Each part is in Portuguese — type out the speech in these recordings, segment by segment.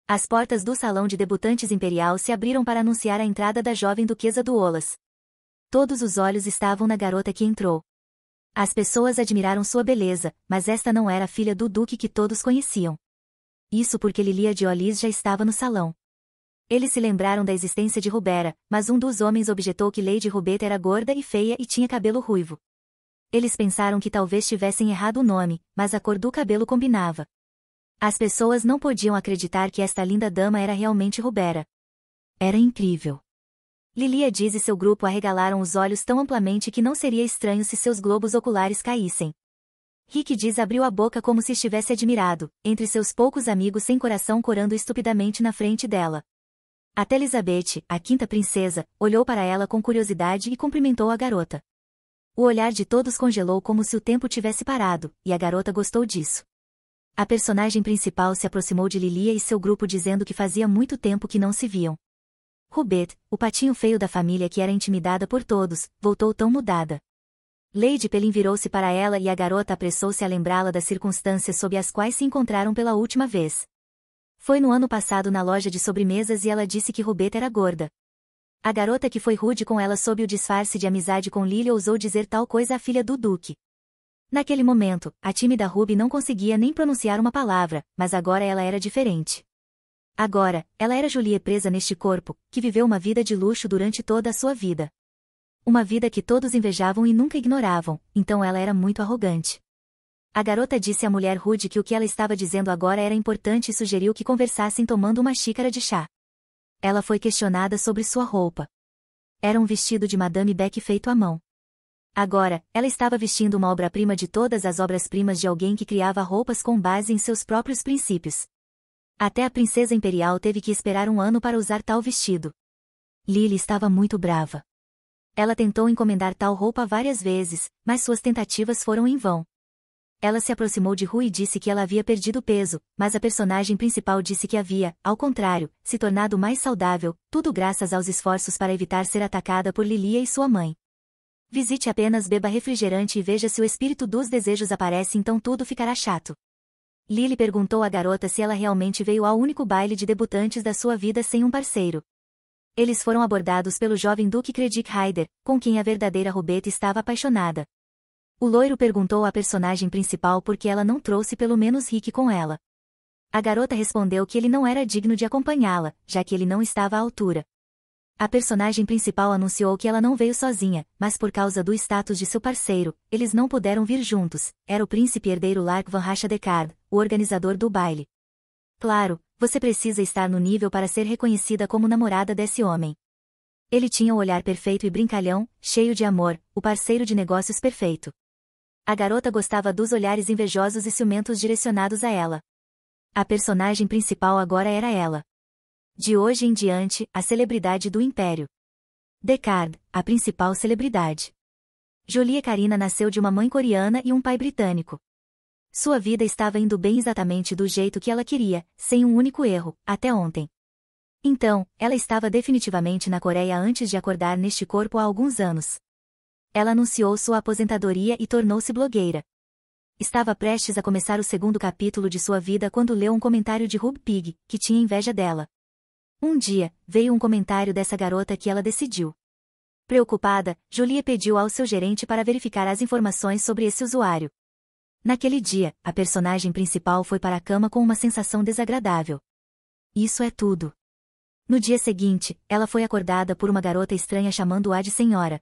As portas do salão de debutantes imperial se abriram para anunciar a entrada da jovem duquesa do Olas. Todos os olhos estavam na garota que entrou. As pessoas admiraram sua beleza, mas esta não era a filha do duque que todos conheciam. Isso porque Lilia de Olis já estava no salão. Eles se lembraram da existência de Rubera, mas um dos homens objetou que Lady Rubeta era gorda e feia e tinha cabelo ruivo. Eles pensaram que talvez tivessem errado o nome, mas a cor do cabelo combinava. As pessoas não podiam acreditar que esta linda dama era realmente Rubera. Era incrível. Lilia Diz e seu grupo arregalaram os olhos tão amplamente que não seria estranho se seus globos oculares caíssem. Rick Diz abriu a boca como se estivesse admirado, entre seus poucos amigos sem coração corando estupidamente na frente dela. Até Elizabeth, a quinta princesa, olhou para ela com curiosidade e cumprimentou a garota. O olhar de todos congelou como se o tempo tivesse parado, e a garota gostou disso. A personagem principal se aproximou de Lilia e seu grupo dizendo que fazia muito tempo que não se viam. Rubet, o patinho feio da família que era intimidada por todos, voltou tão mudada. Lady Pelin virou-se para ela e a garota apressou-se a lembrá-la das circunstâncias sob as quais se encontraram pela última vez. Foi no ano passado na loja de sobremesas e ela disse que Rubeta era gorda. A garota que foi rude com ela sob o disfarce de amizade com Lilia ousou dizer tal coisa à filha do duque. Naquele momento, a tímida Ruby não conseguia nem pronunciar uma palavra, mas agora ela era diferente. Agora, ela era Julie presa neste corpo, que viveu uma vida de luxo durante toda a sua vida. Uma vida que todos invejavam e nunca ignoravam, então ela era muito arrogante. A garota disse à mulher rude que o que ela estava dizendo agora era importante e sugeriu que conversassem tomando uma xícara de chá. Ela foi questionada sobre sua roupa. Era um vestido de Madame Beck feito à mão. Agora, ela estava vestindo uma obra-prima de todas as obras-primas de alguém que criava roupas com base em seus próprios princípios. Até a princesa imperial teve que esperar um ano para usar tal vestido. Lily estava muito brava. Ela tentou encomendar tal roupa várias vezes, mas suas tentativas foram em vão. Ela se aproximou de Rue e disse que ela havia perdido peso, mas a personagem principal disse que havia, ao contrário, se tornado mais saudável, tudo graças aos esforços para evitar ser atacada por Lilia e sua mãe. Visite apenas beba refrigerante e veja se o espírito dos desejos aparece, então tudo ficará chato. Lily perguntou à garota se ela realmente veio ao único baile de debutantes da sua vida sem um parceiro. Eles foram abordados pelo jovem Duque Credit Ryder, com quem a verdadeira Rubeta estava apaixonada. O loiro perguntou à personagem principal por que ela não trouxe pelo menos Rick com ela. A garota respondeu que ele não era digno de acompanhá-la, já que ele não estava à altura. A personagem principal anunciou que ela não veio sozinha, mas por causa do status de seu parceiro, eles não puderam vir juntos. Era o príncipe herdeiro Lark Van Racha Decard, o organizador do baile. Claro, você precisa estar no nível para ser reconhecida como namorada desse homem. Ele tinha o olhar perfeito e brincalhão, cheio de amor, o parceiro de negócios perfeito. A garota gostava dos olhares invejosos e ciumentos direcionados a ela. A personagem principal agora era ela. De hoje em diante, a celebridade do Império. Decard, a principal celebridade. Jolie Karina nasceu de uma mãe coreana e um pai britânico. Sua vida estava indo bem exatamente do jeito que ela queria, sem um único erro, até ontem. Então, ela estava definitivamente na Coreia antes de acordar neste corpo há alguns anos. Ela anunciou sua aposentadoria e tornou-se blogueira. Estava prestes a começar o segundo capítulo de sua vida quando leu um comentário de Rub Pig, que tinha inveja dela. Um dia, veio um comentário dessa garota que ela decidiu. Preocupada, Jolie pediu ao seu gerente para verificar as informações sobre esse usuário. Naquele dia, a personagem principal foi para a cama com uma sensação desagradável. Isso é tudo. No dia seguinte, ela foi acordada por uma garota estranha chamando-a de senhora.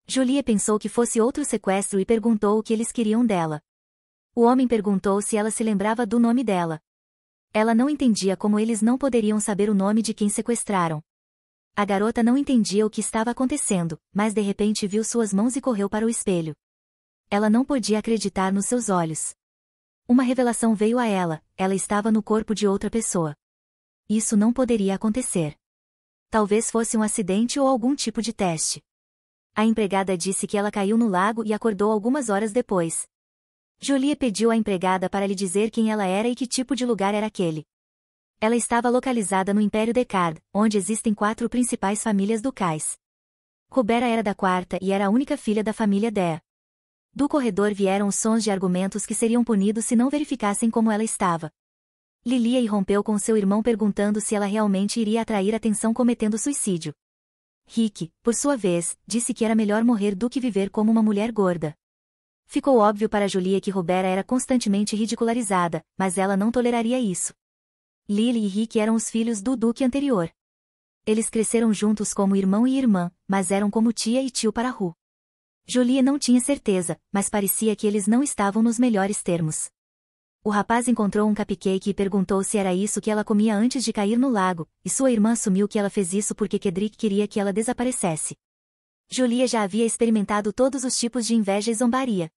Jolie pensou que fosse outro sequestro e perguntou o que eles queriam dela. O homem perguntou se ela se lembrava do nome dela. Ela não entendia como eles não poderiam saber o nome de quem sequestraram. A garota não entendia o que estava acontecendo, mas de repente viu suas mãos e correu para o espelho. Ela não podia acreditar nos seus olhos. Uma revelação veio a ela, ela estava no corpo de outra pessoa. Isso não poderia acontecer. Talvez fosse um acidente ou algum tipo de teste. A empregada disse que ela caiu no lago e acordou algumas horas depois. Jolie pediu à empregada para lhe dizer quem ela era e que tipo de lugar era aquele. Ela estava localizada no Império Decard, onde existem 4 principais famílias ducais. Rubera era da 4ª e era a única filha da família Dea. Do corredor vieram os sons de argumentos que seriam punidos se não verificassem como ela estava. Lilia irrompeu com seu irmão perguntando se ela realmente iria atrair atenção cometendo suicídio. Rick, por sua vez, disse que era melhor morrer do que viver como uma mulher gorda. Ficou óbvio para Julia que Rubera era constantemente ridicularizada, mas ela não toleraria isso. Lily e Rick eram os filhos do duque anterior. Eles cresceram juntos como irmão e irmã, mas eram como tia e tio para Ru. Julia não tinha certeza, mas parecia que eles não estavam nos melhores termos. O rapaz encontrou um cupcake e perguntou se era isso que ela comia antes de cair no lago, e sua irmã assumiu que ela fez isso porque Cedric queria que ela desaparecesse. Julia já havia experimentado todos os tipos de inveja e zombaria.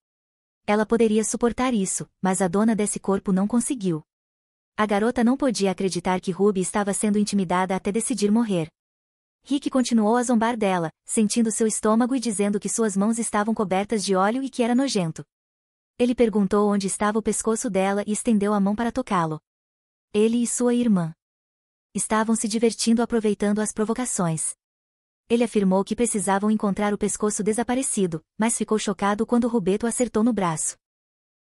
Ela poderia suportar isso, mas a dona desse corpo não conseguiu. A garota não podia acreditar que Ruby estava sendo intimidada até decidir morrer. Rick continuou a zombar dela, sentindo seu estômago e dizendo que suas mãos estavam cobertas de óleo e que era nojento. Ele perguntou onde estava o pescoço dela e estendeu a mão para tocá-lo. Ele e sua irmã estavam se divertindo aproveitando as provocações. Ele afirmou que precisavam encontrar o pescoço desaparecido, mas ficou chocado quando Rubeto acertou no braço.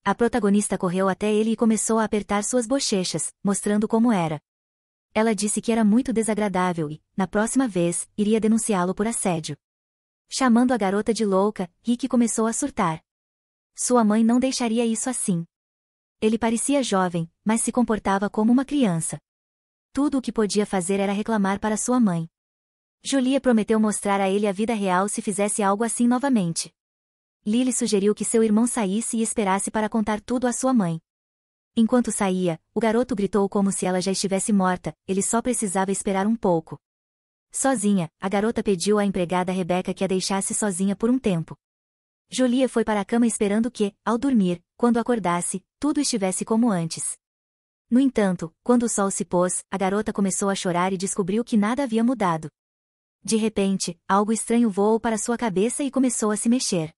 A protagonista correu até ele e começou a apertar suas bochechas, mostrando como era. Ela disse que era muito desagradável e, na próxima vez, iria denunciá-lo por assédio. Chamando a garota de louca, Rick começou a surtar. Sua mãe não deixaria isso assim. Ele parecia jovem, mas se comportava como uma criança. Tudo o que podia fazer era reclamar para sua mãe. Julia prometeu mostrar a ele a vida real se fizesse algo assim novamente. Lily sugeriu que seu irmão saísse e esperasse para contar tudo à sua mãe. Enquanto saía, o garoto gritou como se ela já estivesse morta, ele só precisava esperar um pouco. Sozinha, a garota pediu à empregada Rebecca que a deixasse sozinha por um tempo. Julia foi para a cama esperando que, ao dormir, quando acordasse, tudo estivesse como antes. No entanto, quando o sol se pôs, a garota começou a chorar e descobriu que nada havia mudado. De repente, algo estranho voou para sua cabeça e começou a se mexer.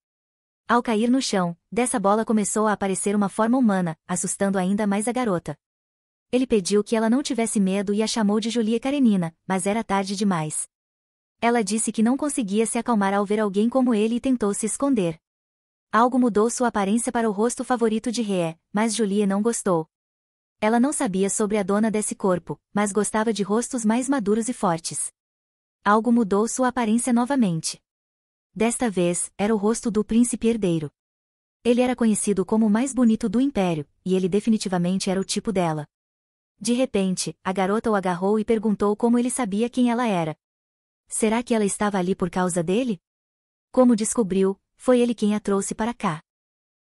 Ao cair no chão, dessa bola começou a aparecer uma forma humana, assustando ainda mais a garota. Ele pediu que ela não tivesse medo e a chamou de Julia Karenina, mas era tarde demais. Ela disse que não conseguia se acalmar ao ver alguém como ele e tentou se esconder. Algo mudou sua aparência para o rosto favorito de Rhea, mas Julia não gostou. Ela não sabia sobre a dona desse corpo, mas gostava de rostos mais maduros e fortes. Algo mudou sua aparência novamente. Desta vez, era o rosto do príncipe herdeiro. Ele era conhecido como o mais bonito do império, e ele definitivamente era o tipo dela. De repente, a garota o agarrou e perguntou como ele sabia quem ela era. Será que ela estava ali por causa dele? Como descobriu, foi ele quem a trouxe para cá.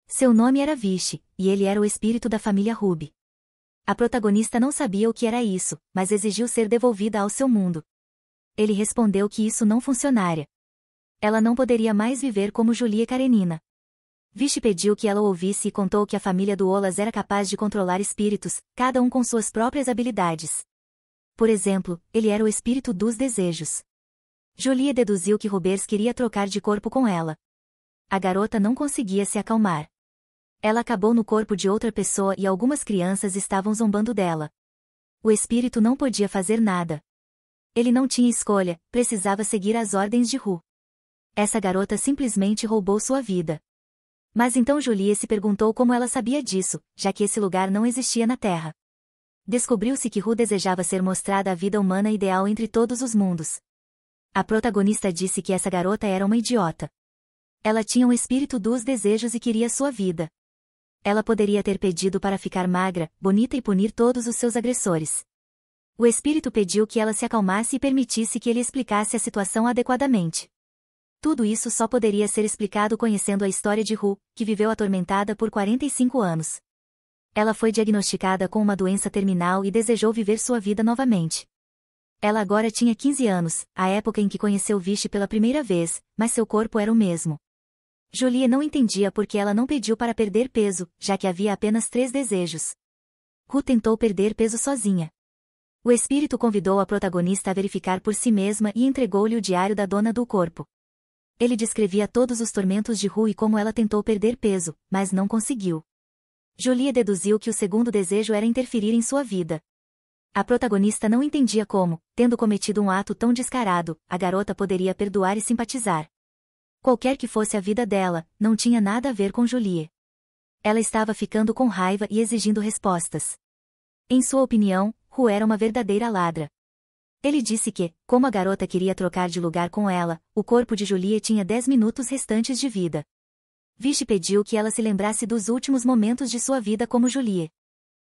Seu nome era Vichy, e ele era o espírito da família Ruby. A protagonista não sabia o que era isso, mas exigiu ser devolvida ao seu mundo. Ele respondeu que isso não funcionaria. Ela não poderia mais viver como Julia Karenina. Vichy pediu que ela o ouvisse e contou que a família do Olas era capaz de controlar espíritos, cada um com suas próprias habilidades. Por exemplo, ele era o espírito dos desejos. Julia deduziu que Roberts queria trocar de corpo com ela. A garota não conseguia se acalmar. Ela acabou no corpo de outra pessoa e algumas crianças estavam zombando dela. O espírito não podia fazer nada. Ele não tinha escolha, precisava seguir as ordens de Ru. Essa garota simplesmente roubou sua vida. Mas então Julia se perguntou como ela sabia disso, já que esse lugar não existia na Terra. Descobriu-se que Ru desejava ser mostrada a vida humana ideal entre todos os mundos. A protagonista disse que essa garota era uma idiota. Ela tinha um espírito dos desejos e queria sua vida. Ela poderia ter pedido para ficar magra, bonita e punir todos os seus agressores. O espírito pediu que ela se acalmasse e permitisse que ele explicasse a situação adequadamente. Tudo isso só poderia ser explicado conhecendo a história de Ru, que viveu atormentada por 45 anos. Ela foi diagnosticada com uma doença terminal e desejou viver sua vida novamente. Ela agora tinha 15 anos, a época em que conheceu Vichy pela primeira vez, mas seu corpo era o mesmo. Julia não entendia por que ela não pediu para perder peso, já que havia apenas 3 desejos. Ru tentou perder peso sozinha. O espírito convidou a protagonista a verificar por si mesma e entregou-lhe o diário da dona do corpo. Ele descrevia todos os tormentos de Ru e como ela tentou perder peso, mas não conseguiu. Julia deduziu que o segundo desejo era interferir em sua vida. A protagonista não entendia como, tendo cometido um ato tão descarado, a garota poderia perdoar e simpatizar. Qualquer que fosse a vida dela, não tinha nada a ver com Julia. Ela estava ficando com raiva e exigindo respostas. Em sua opinião, Ru era uma verdadeira ladra. Ele disse que, como a garota queria trocar de lugar com ela, o corpo de Julie tinha 10 minutos restantes de vida. Vishi pediu que ela se lembrasse dos últimos momentos de sua vida como Julie.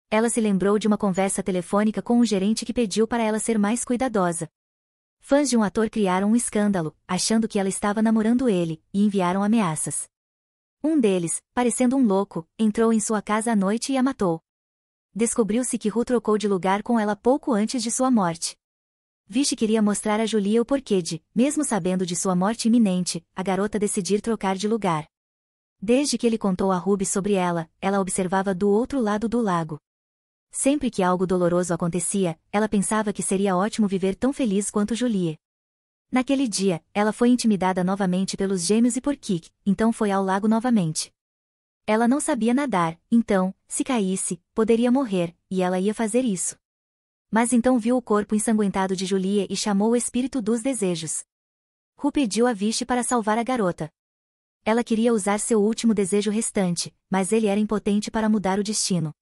Ela se lembrou de uma conversa telefônica com um gerente que pediu para ela ser mais cuidadosa. Fãs de um ator criaram um escândalo, achando que ela estava namorando ele, e enviaram ameaças. Um deles, parecendo um louco, entrou em sua casa à noite e a matou. Descobriu-se que Ru trocou de lugar com ela pouco antes de sua morte. Vishi queria mostrar a Julie o porquê de, mesmo sabendo de sua morte iminente, a garota decidir trocar de lugar. Desde que ele contou a Ruby sobre ela, ela observava do outro lado do lago. Sempre que algo doloroso acontecia, ela pensava que seria ótimo viver tão feliz quanto Julie. Naquele dia, ela foi intimidada novamente pelos gêmeos e por Kik, então foi ao lago novamente. Ela não sabia nadar, então, se caísse, poderia morrer, e ela ia fazer isso. Mas então viu o corpo ensanguentado de Julie e chamou o espírito dos desejos. Ru pediu a Vishi para salvar a garota. Ela queria usar seu último desejo restante, mas ele era impotente para mudar o destino.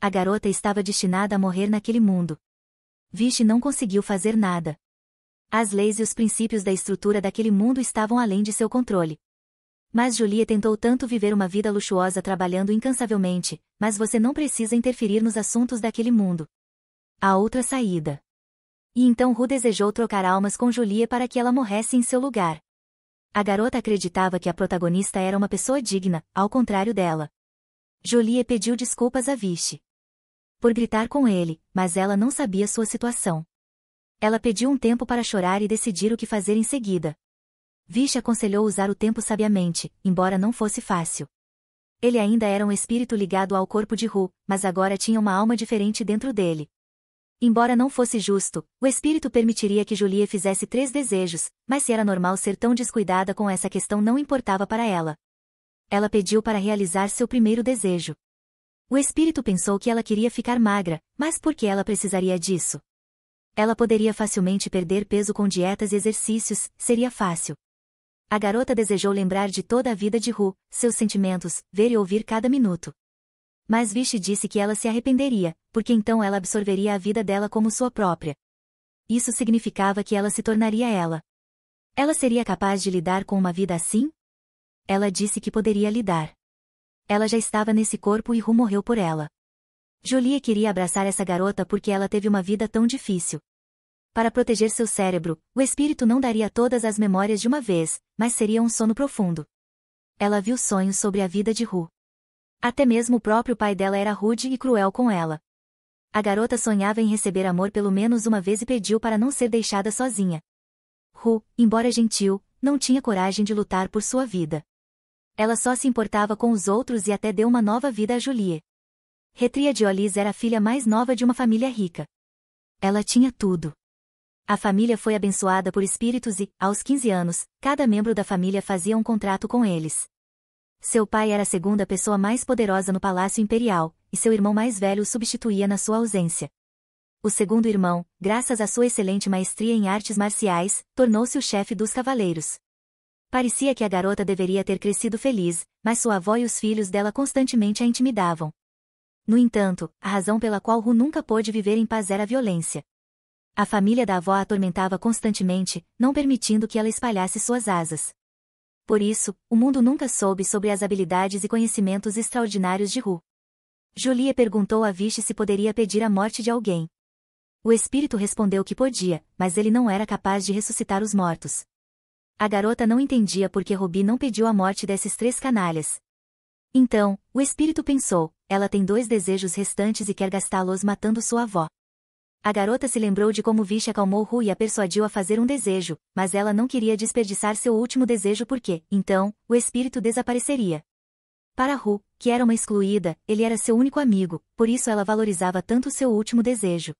A garota estava destinada a morrer naquele mundo. Vishi não conseguiu fazer nada. As leis e os princípios da estrutura daquele mundo estavam além de seu controle. Mas Julie tentou tanto viver uma vida luxuosa trabalhando incansavelmente, mas você não precisa interferir nos assuntos daquele mundo. Há outra saída. E então Ru desejou trocar almas com Julie para que ela morresse em seu lugar. A garota acreditava que a protagonista era uma pessoa digna, ao contrário dela. Julie pediu desculpas a Vishi por gritar com ele, mas ela não sabia sua situação. Ela pediu um tempo para chorar e decidir o que fazer em seguida. Vishi aconselhou usar o tempo sabiamente, embora não fosse fácil. Ele ainda era um espírito ligado ao corpo de Ru, mas agora tinha uma alma diferente dentro dele. Embora não fosse justo, o espírito permitiria que Julie fizesse 3 desejos, mas se era normal ser tão descuidada com essa questão não importava para ela. Ela pediu para realizar seu primeiro desejo. O espírito pensou que ela queria ficar magra, mas por que ela precisaria disso? Ela poderia facilmente perder peso com dietas e exercícios, seria fácil. A garota desejou lembrar de toda a vida de Ru, seus sentimentos, ver e ouvir cada minuto. Mas Vishi disse que ela se arrependeria, porque então ela absorveria a vida dela como sua própria. Isso significava que ela se tornaria ela. Ela seria capaz de lidar com uma vida assim? Ela disse que poderia lidar. Ela já estava nesse corpo e Ru morreu por ela. Julie queria abraçar essa garota porque ela teve uma vida tão difícil. Para proteger seu cérebro, o espírito não daria todas as memórias de uma vez, mas seria um sono profundo. Ela viu sonhos sobre a vida de Ru. Até mesmo o próprio pai dela era rude e cruel com ela. A garota sonhava em receber amor pelo menos uma vez e pediu para não ser deixada sozinha. Ru, embora gentil, não tinha coragem de lutar por sua vida. Ela só se importava com os outros e até deu uma nova vida a Julie. Retria de Olis era a filha mais nova de uma família rica. Ela tinha tudo. A família foi abençoada por espíritos e, aos 15 anos, cada membro da família fazia um contrato com eles. Seu pai era a segunda pessoa mais poderosa no Palácio Imperial, e seu irmão mais velho o substituía na sua ausência. O segundo irmão, graças à sua excelente maestria em artes marciais, tornou-se o chefe dos cavaleiros. Parecia que a garota deveria ter crescido feliz, mas sua avó e os filhos dela constantemente a intimidavam. No entanto, a razão pela qual Ru nunca pôde viver em paz era a violência. A família da avó a atormentava constantemente, não permitindo que ela espalhasse suas asas. Por isso, o mundo nunca soube sobre as habilidades e conhecimentos extraordinários de Ru. Julie perguntou a Vishi se poderia pedir a morte de alguém. O espírito respondeu que podia, mas ele não era capaz de ressuscitar os mortos. A garota não entendia por que Ruby não pediu a morte desses 3 canalhas. Então, o espírito pensou, ela tem 2 desejos restantes e quer gastá-los matando sua avó. A garota se lembrou de como Vishi acalmou Ru e a persuadiu a fazer um desejo, mas ela não queria desperdiçar seu último desejo porque, então, o espírito desapareceria. Para Ru, que era uma excluída, ele era seu único amigo, por isso ela valorizava tanto seu último desejo.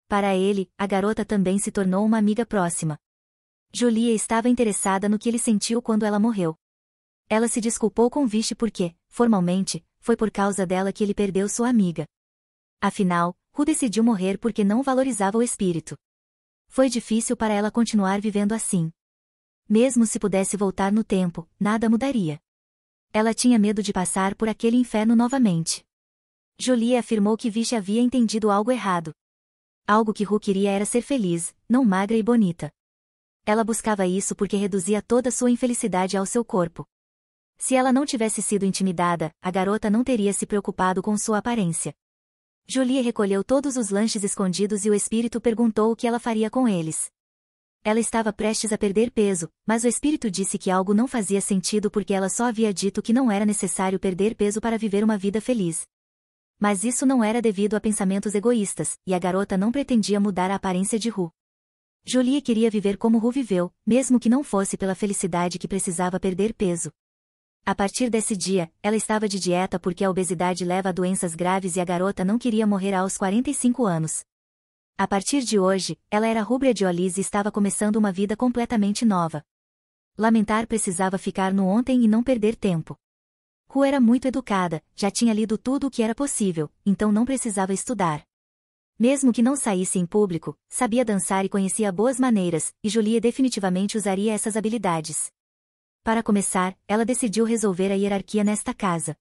Para ele, a garota também se tornou uma amiga próxima. Julie estava interessada no que ele sentiu quando ela morreu. Ela se desculpou com Vishi porque, formalmente, foi por causa dela que ele perdeu sua amiga. Afinal, Ru decidiu morrer porque não valorizava o espírito. Foi difícil para ela continuar vivendo assim. Mesmo se pudesse voltar no tempo, nada mudaria. Ela tinha medo de passar por aquele inferno novamente. Julie afirmou que Vish havia entendido algo errado. Algo que Ru queria era ser feliz, não magra e bonita. Ela buscava isso porque reduzia toda sua infelicidade ao seu corpo. Se ela não tivesse sido intimidada, a garota não teria se preocupado com sua aparência. Julie recolheu todos os lanches escondidos e o espírito perguntou o que ela faria com eles. Ela estava prestes a perder peso, mas o espírito disse que algo não fazia sentido porque ela só havia dito que não era necessário perder peso para viver uma vida feliz. Mas isso não era devido a pensamentos egoístas, e a garota não pretendia mudar a aparência de Ru. Julie queria viver como Ru viveu, mesmo que não fosse pela felicidade que precisava perder peso. A partir desse dia, ela estava de dieta porque a obesidade leva a doenças graves e a garota não queria morrer aos 45 anos. A partir de hoje, ela era rubra de olhos e estava começando uma vida completamente nova. Lamentar precisava ficar no ontem e não perder tempo. Ru era muito educada, já tinha lido tudo o que era possível, então não precisava estudar. Mesmo que não saísse em público, sabia dançar e conhecia boas maneiras, e Julie definitivamente usaria essas habilidades. Para começar, ela decidiu resolver a hierarquia nesta casa.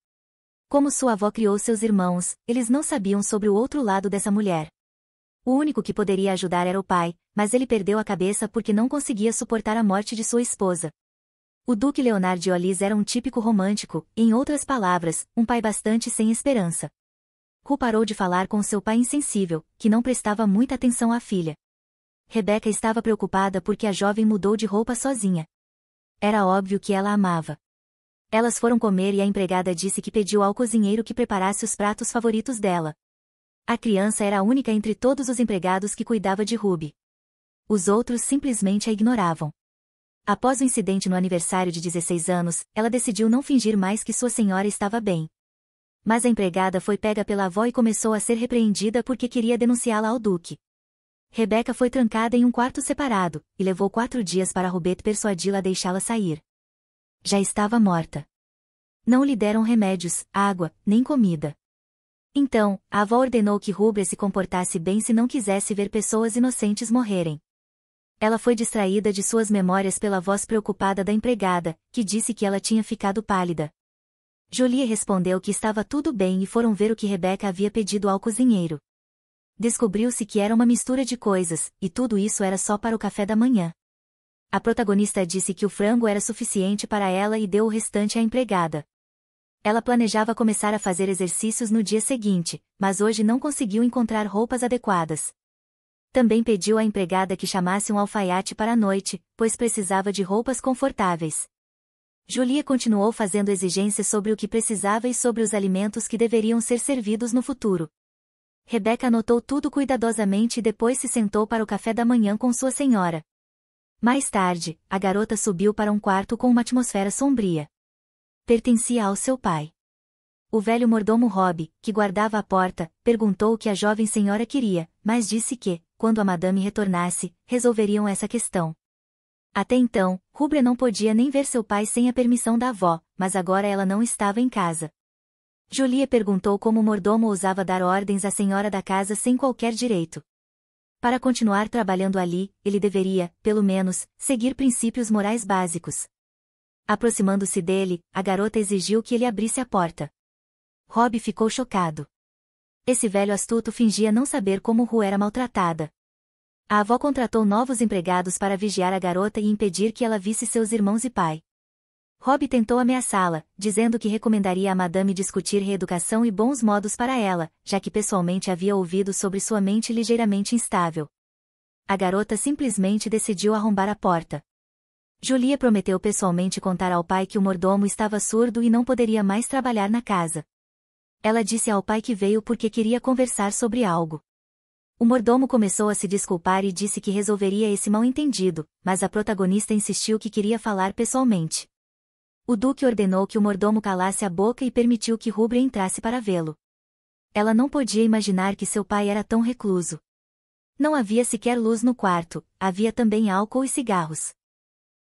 Como sua avó criou seus irmãos, eles não sabiam sobre o outro lado dessa mulher. O único que poderia ajudar era o pai, mas ele perdeu a cabeça porque não conseguia suportar a morte de sua esposa. O Duque Leonard de Ollis era um típico romântico, e, em outras palavras, um pai bastante sem esperança. Ru parou de falar com seu pai insensível, que não prestava muita atenção à filha. Rebecca estava preocupada porque a jovem mudou de roupa sozinha. Era óbvio que ela a amava. Elas foram comer e a empregada disse que pediu ao cozinheiro que preparasse os pratos favoritos dela. A criança era a única entre todos os empregados que cuidava de Ruby. Os outros simplesmente a ignoravam. Após o incidente no aniversário de 16 anos, ela decidiu não fingir mais que sua senhora estava bem. Mas a empregada foi pega pela avó e começou a ser repreendida porque queria denunciá-la ao duque. Rebecca foi trancada em um quarto separado, e levou 4 dias para Rubet persuadi-la a deixá-la sair. Já estava morta. Não lhe deram remédios, água, nem comida. Então, a avó ordenou que Rubra se comportasse bem se não quisesse ver pessoas inocentes morrerem. Ela foi distraída de suas memórias pela voz preocupada da empregada, que disse que ela tinha ficado pálida. Julie respondeu que estava tudo bem e foram ver o que Rebecca havia pedido ao cozinheiro. Descobriu-se que era uma mistura de coisas, e tudo isso era só para o café da manhã. A protagonista disse que o frango era suficiente para ela e deu o restante à empregada. Ela planejava começar a fazer exercícios no dia seguinte, mas hoje não conseguiu encontrar roupas adequadas. Também pediu à empregada que chamasse um alfaiate para a noite, pois precisava de roupas confortáveis. Julie continuou fazendo exigências sobre o que precisava e sobre os alimentos que deveriam ser servidos no futuro. Rebecca anotou tudo cuidadosamente e depois se sentou para o café da manhã com sua senhora. Mais tarde, a garota subiu para um quarto com uma atmosfera sombria. Pertencia ao seu pai. O velho mordomo Rob, que guardava a porta, perguntou o que a jovem senhora queria, mas disse que, quando a madame retornasse, resolveriam essa questão. Até então, Rubra não podia nem ver seu pai sem a permissão da avó, mas agora ela não estava em casa. Julie perguntou como o mordomo ousava dar ordens à senhora da casa sem qualquer direito. Para continuar trabalhando ali, ele deveria, pelo menos, seguir princípios morais básicos. Aproximando-se dele, a garota exigiu que ele abrisse a porta. Rob ficou chocado. Esse velho astuto fingia não saber como Ru era maltratada. A avó contratou novos empregados para vigiar a garota e impedir que ela visse seus irmãos e pai. Rob tentou ameaçá-la, dizendo que recomendaria a madame discutir reeducação e bons modos para ela, já que pessoalmente havia ouvido sobre sua mente ligeiramente instável. A garota simplesmente decidiu arrombar a porta. Julie prometeu pessoalmente contar ao pai que o mordomo estava surdo e não poderia mais trabalhar na casa. Ela disse ao pai que veio porque queria conversar sobre algo. O mordomo começou a se desculpar e disse que resolveria esse mal-entendido, mas a protagonista insistiu que queria falar pessoalmente. O duque ordenou que o mordomo calasse a boca e permitiu que Rubra entrasse para vê-lo. Ela não podia imaginar que seu pai era tão recluso. Não havia sequer luz no quarto, havia também álcool e cigarros.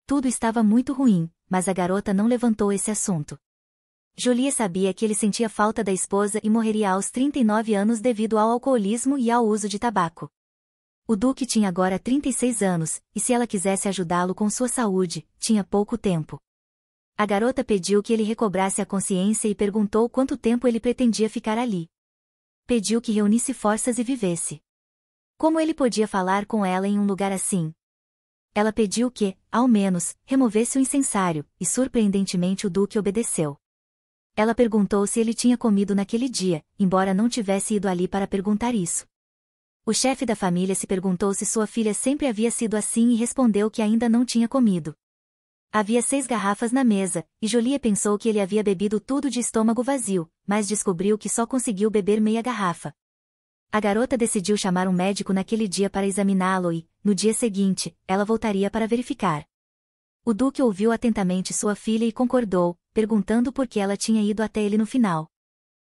Tudo estava muito ruim, mas a garota não levantou esse assunto. Julie sabia que ele sentia falta da esposa e morreria aos 39 anos devido ao alcoolismo e ao uso de tabaco. O duque tinha agora 36 anos, e se ela quisesse ajudá-lo com sua saúde, tinha pouco tempo. A garota pediu que ele recobrasse a consciência e perguntou quanto tempo ele pretendia ficar ali. pediu que reunisse forças e vivesse. Como ele podia falar com ela em um lugar assim? Ela pediu que, ao menos, removesse o incensário, e surpreendentemente o duque obedeceu. Ela perguntou se ele tinha comido naquele dia, embora não tivesse ido ali para perguntar isso. O chefe da família se perguntou se sua filha sempre havia sido assim e respondeu que ainda não tinha comido. Havia 6 garrafas na mesa, e Julie pensou que ele havia bebido tudo de estômago vazio, mas descobriu que só conseguiu beber meia garrafa. A garota decidiu chamar um médico naquele dia para examiná-lo e, no dia seguinte, ela voltaria para verificar. O duque ouviu atentamente sua filha e concordou, perguntando por que ela tinha ido até ele no final.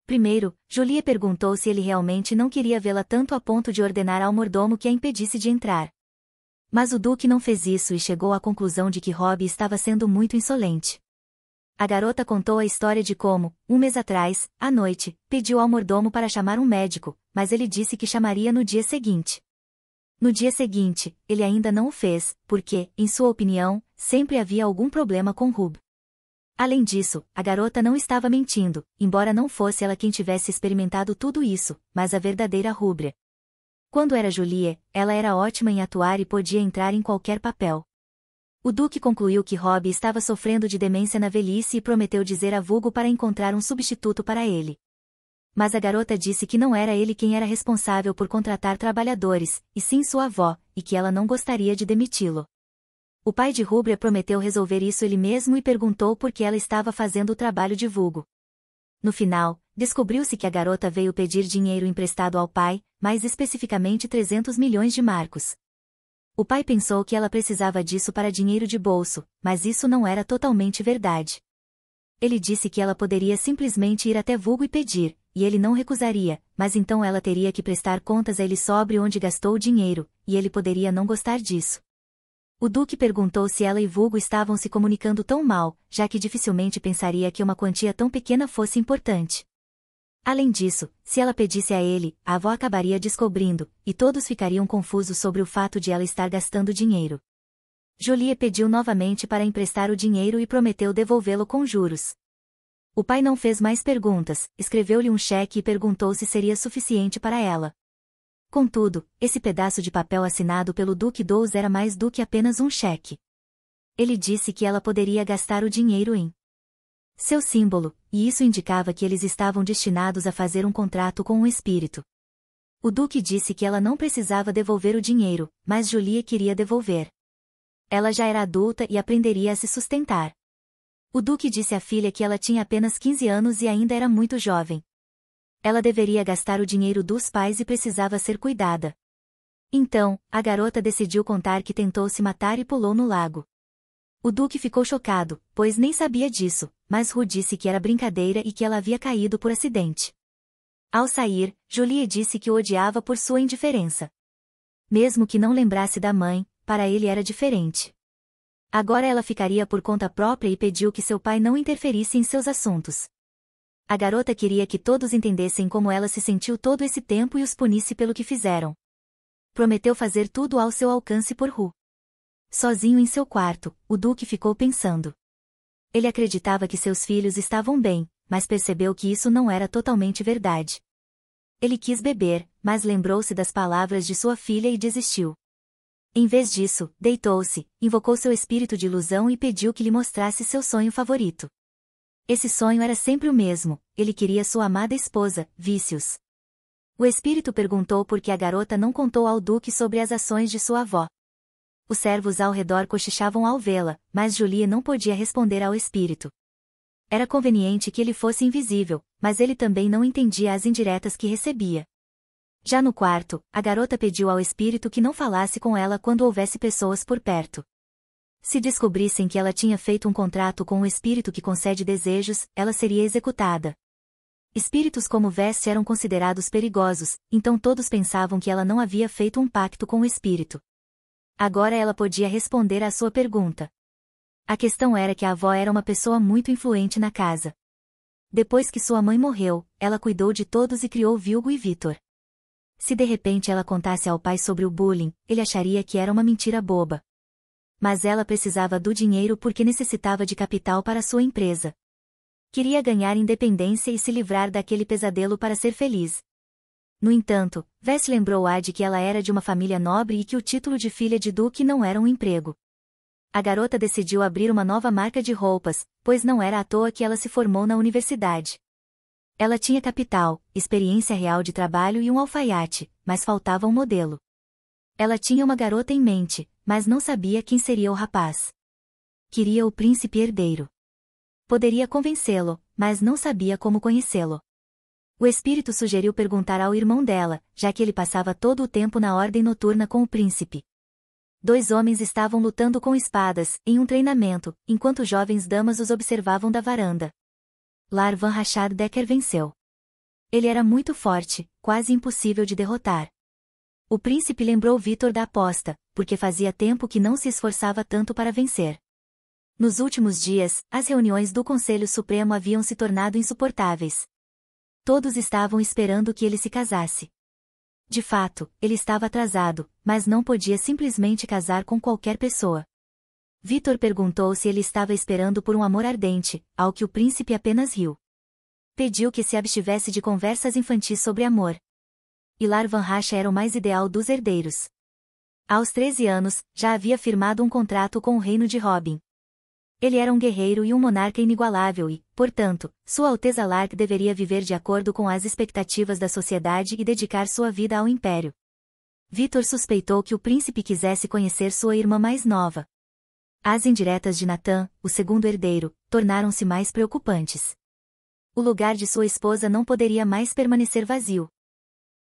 Primeiro, Julie perguntou se ele realmente não queria vê-la tanto a ponto de ordenar ao mordomo que a impedisse de entrar. Mas o duque não fez isso e chegou à conclusão de que Robbie estava sendo muito insolente. A garota contou a história de como, um mês atrás, à noite, pediu ao mordomo para chamar um médico, mas ele disse que chamaria no dia seguinte. No dia seguinte, ele ainda não o fez, porque, em sua opinião, sempre havia algum problema com Rub. Além disso, a garota não estava mentindo, embora não fosse ela quem tivesse experimentado tudo isso, mas a verdadeira Rúbria. Quando era Julie, ela era ótima em atuar e podia entrar em qualquer papel. O duque concluiu que Robbie estava sofrendo de demência na velhice e prometeu dizer a Vulgo para encontrar um substituto para ele. Mas a garota disse que não era ele quem era responsável por contratar trabalhadores, e sim sua avó, e que ela não gostaria de demiti-lo. O pai de Rúbria prometeu resolver isso ele mesmo e perguntou por que ela estava fazendo o trabalho de Vulgo. No final, descobriu-se que a garota veio pedir dinheiro emprestado ao pai, mais especificamente 300 milhões de marcos. O pai pensou que ela precisava disso para dinheiro de bolso, mas isso não era totalmente verdade. Ele disse que ela poderia simplesmente ir até Vulgo e pedir, e ele não recusaria, mas então ela teria que prestar contas a ele sobre onde gastou o dinheiro, e ele poderia não gostar disso. O duque perguntou se ela e Vulgo estavam se comunicando tão mal, já que dificilmente pensaria que uma quantia tão pequena fosse importante. Além disso, se ela pedisse a ele, a avó acabaria descobrindo, e todos ficariam confusos sobre o fato de ela estar gastando dinheiro. Julie pediu novamente para emprestar o dinheiro e prometeu devolvê-lo com juros. O pai não fez mais perguntas, escreveu-lhe um cheque e perguntou se seria suficiente para ela. Contudo, esse pedaço de papel assinado pelo Duque Dous era mais do que apenas um cheque. Ele disse que ela poderia gastar o dinheiro em seu símbolo, e isso indicava que eles estavam destinados a fazer um contrato com um espírito. O duque disse que ela não precisava devolver o dinheiro, mas Julie queria devolver. Ela já era adulta e aprenderia a se sustentar. O duque disse à filha que ela tinha apenas 15 anos e ainda era muito jovem. Ela deveria gastar o dinheiro dos pais e precisava ser cuidada. Então, a garota decidiu contar que tentou se matar e pulou no lago. O duque ficou chocado, pois nem sabia disso, mas Ru disse que era brincadeira e que ela havia caído por acidente. Ao sair, Julie disse que o odiava por sua indiferença. Mesmo que não lembrasse da mãe, para ele era diferente. Agora ela ficaria por conta própria e pediu que seu pai não interferisse em seus assuntos. A garota queria que todos entendessem como ela se sentiu todo esse tempo e os punisse pelo que fizeram. Prometeu fazer tudo ao seu alcance por Ru. Sozinho em seu quarto, o duque ficou pensando. Ele acreditava que seus filhos estavam bem, mas percebeu que isso não era totalmente verdade. Ele quis beber, mas lembrou-se das palavras de sua filha e desistiu. Em vez disso, deitou-se, invocou seu espírito de ilusão e pediu que lhe mostrasse seu sonho favorito. Esse sonho era sempre o mesmo, ele queria sua amada esposa, Vícios. O espírito perguntou por que a garota não contou ao duque sobre as ações de sua avó. Os servos ao redor cochichavam ao vê-la, mas Julie não podia responder ao espírito. Era conveniente que ele fosse invisível, mas ele também não entendia as indiretas que recebia. Já no quarto, a garota pediu ao espírito que não falasse com ela quando houvesse pessoas por perto. Se descobrissem que ela tinha feito um contrato com o espírito que concede desejos, ela seria executada. Espíritos como Veste eram considerados perigosos, então todos pensavam que ela não havia feito um pacto com o espírito. Agora ela podia responder à sua pergunta. A questão era que a avó era uma pessoa muito influente na casa. Depois que sua mãe morreu, ela cuidou de todos e criou Vilgo e Vitor. Se de repente ela contasse ao pai sobre o bullying, ele acharia que era uma mentira boba. Mas ela precisava do dinheiro porque necessitava de capital para sua empresa. Queria ganhar independência e se livrar daquele pesadelo para ser feliz. No entanto, Vess lembrou-a de que ela era de uma família nobre e que o título de filha de duque não era um emprego. A garota decidiu abrir uma nova marca de roupas, pois não era à toa que ela se formou na universidade. Ela tinha capital, experiência real de trabalho e um alfaiate, mas faltava um modelo. Ela tinha uma garota em mente, mas não sabia quem seria o rapaz. Queria o príncipe herdeiro. Poderia convencê-lo, mas não sabia como conhecê-lo. O espírito sugeriu perguntar ao irmão dela, já que ele passava todo o tempo na ordem noturna com o príncipe. 2 homens estavam lutando com espadas, em um treinamento, enquanto jovens damas os observavam da varanda. Lar Van Rachad Decker venceu. Ele era muito forte, quase impossível de derrotar. O príncipe lembrou Vitor da aposta, porque fazia tempo que não se esforçava tanto para vencer. Nos últimos dias, as reuniões do Conselho Supremo haviam se tornado insuportáveis. Todos estavam esperando que ele se casasse. De fato, ele estava atrasado, mas não podia simplesmente casar com qualquer pessoa. Vitor perguntou se ele estava esperando por um amor ardente, ao que o príncipe apenas riu. Pediu que se abstivesse de conversas infantis sobre amor. Lar Van Rachad era o mais ideal dos herdeiros. Aos 13 anos, já havia firmado um contrato com o reino de Robin. Ele era um guerreiro e um monarca inigualável e, portanto, Sua Alteza Lark deveria viver de acordo com as expectativas da sociedade e dedicar sua vida ao império. Vitor suspeitou que o príncipe quisesse conhecer sua irmã mais nova. As indiretas de Nathan, o segundo herdeiro, tornaram-se mais preocupantes. O lugar de sua esposa não poderia mais permanecer vazio.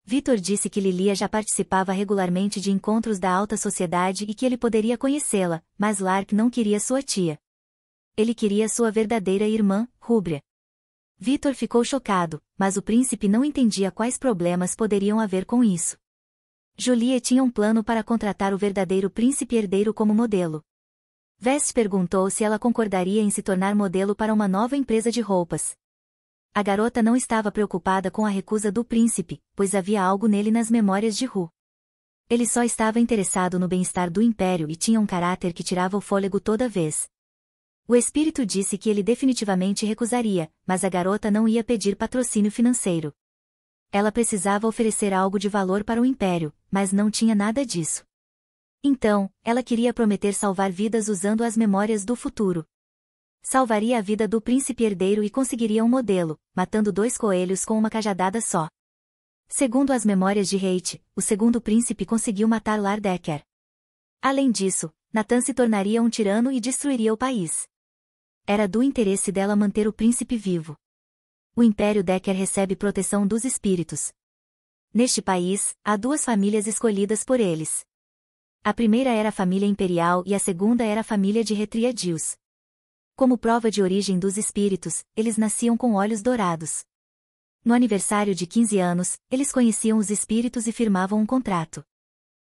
Vitor disse que Lilia já participava regularmente de encontros da alta sociedade e que ele poderia conhecê-la, mas Lark não queria sua tia. Ele queria sua verdadeira irmã, Rúbria. Vitor ficou chocado, mas o príncipe não entendia quais problemas poderiam haver com isso. Julie tinha um plano para contratar o verdadeiro príncipe herdeiro como modelo. Vest perguntou se ela concordaria em se tornar modelo para uma nova empresa de roupas. A garota não estava preocupada com a recusa do príncipe, pois havia algo nele nas memórias de Ru. Ele só estava interessado no bem-estar do império e tinha um caráter que tirava o fôlego toda vez. O espírito disse que ele definitivamente recusaria, mas a garota não ia pedir patrocínio financeiro. Ela precisava oferecer algo de valor para o império, mas não tinha nada disso. Então, ela queria prometer salvar vidas usando as memórias do futuro. Salvaria a vida do príncipe herdeiro e conseguiria um modelo, matando 2 coelhos com uma cajadada só. Segundo as memórias de Hate, o segundo príncipe conseguiu matar Lar Decker. Além disso, Nathan se tornaria um tirano e destruiria o país. Era do interesse dela manter o príncipe vivo. O Império Decker recebe proteção dos espíritos. Neste país, há 2 famílias escolhidas por eles. A primeira era a família imperial e a segunda era a família de Retriadius. Como prova de origem dos espíritos, eles nasciam com olhos dourados. No aniversário de 15 anos, eles conheciam os espíritos e firmavam um contrato.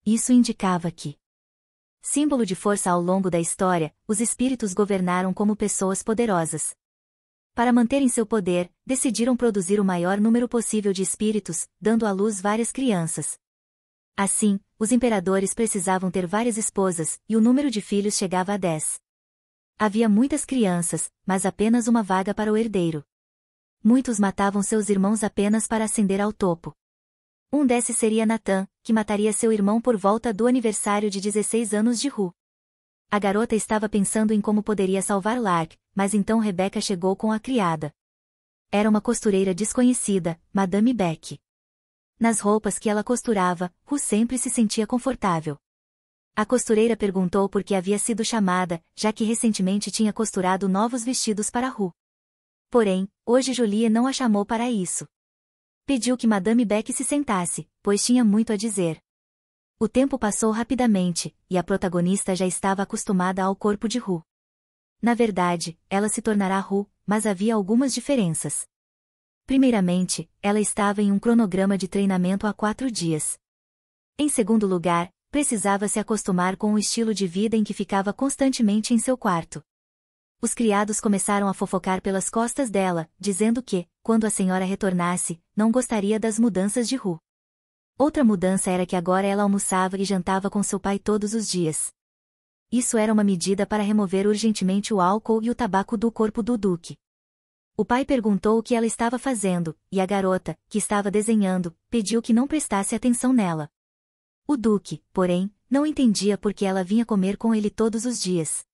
Isso indicava que, símbolo de força ao longo da história, os espíritos governaram como pessoas poderosas. Para manterem seu poder, decidiram produzir o maior número possível de espíritos, dando à luz várias crianças. Assim, os imperadores precisavam ter várias esposas, e o número de filhos chegava a 10. Havia muitas crianças, mas apenas uma vaga para o herdeiro. Muitos matavam seus irmãos apenas para ascender ao topo. Um desses seria Nathan, que mataria seu irmão por volta do aniversário de 16 anos de Ru. A garota estava pensando em como poderia salvar Lark, mas então Rebecca chegou com a criada. Era uma costureira desconhecida, Madame Beck. Nas roupas que ela costurava, Ru sempre se sentia confortável. A costureira perguntou por que havia sido chamada, já que recentemente tinha costurado novos vestidos para Ru. Porém, hoje Julie não a chamou para isso. Pediu que Madame Beck se sentasse, pois tinha muito a dizer. O tempo passou rapidamente, e a protagonista já estava acostumada ao corpo de Ru. Na verdade, ela se tornará Ru, mas havia algumas diferenças. Primeiramente, ela estava em um cronograma de treinamento há 4 dias. Em segundo lugar, precisava se acostumar com o estilo de vida em que ficava constantemente em seu quarto. Os criados começaram a fofocar pelas costas dela, dizendo que, quando a senhora retornasse, não gostaria das mudanças de Ru. Outra mudança era que agora ela almoçava e jantava com seu pai todos os dias. Isso era uma medida para remover urgentemente o álcool e o tabaco do corpo do duque. O pai perguntou o que ela estava fazendo, e a garota, que estava desenhando, pediu que não prestasse atenção nela. O Duque, porém, não entendia por que ela vinha comer com ele todos os dias.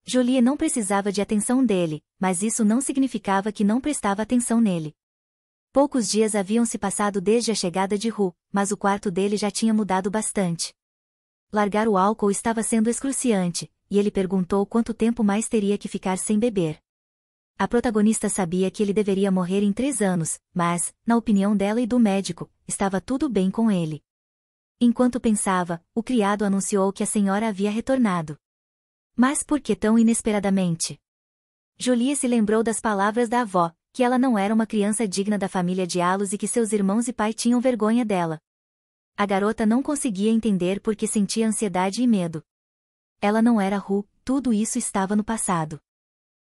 Julie não precisava de atenção dele, mas isso não significava que não prestava atenção nele. Poucos dias haviam se passado desde a chegada de Ru, mas o quarto dele já tinha mudado bastante. Largar o álcool estava sendo excruciante, e ele perguntou quanto tempo mais teria que ficar sem beber. A protagonista sabia que ele deveria morrer em 3 anos, mas, na opinião dela e do médico, estava tudo bem com ele. Enquanto pensava, o criado anunciou que a senhora havia retornado. Mas por que tão inesperadamente? Julie se lembrou das palavras da avó, que ela não era uma criança digna da família de Alos e que seus irmãos e pai tinham vergonha dela. A garota não conseguia entender por que sentia ansiedade e medo. Ela não era Ru, tudo isso estava no passado.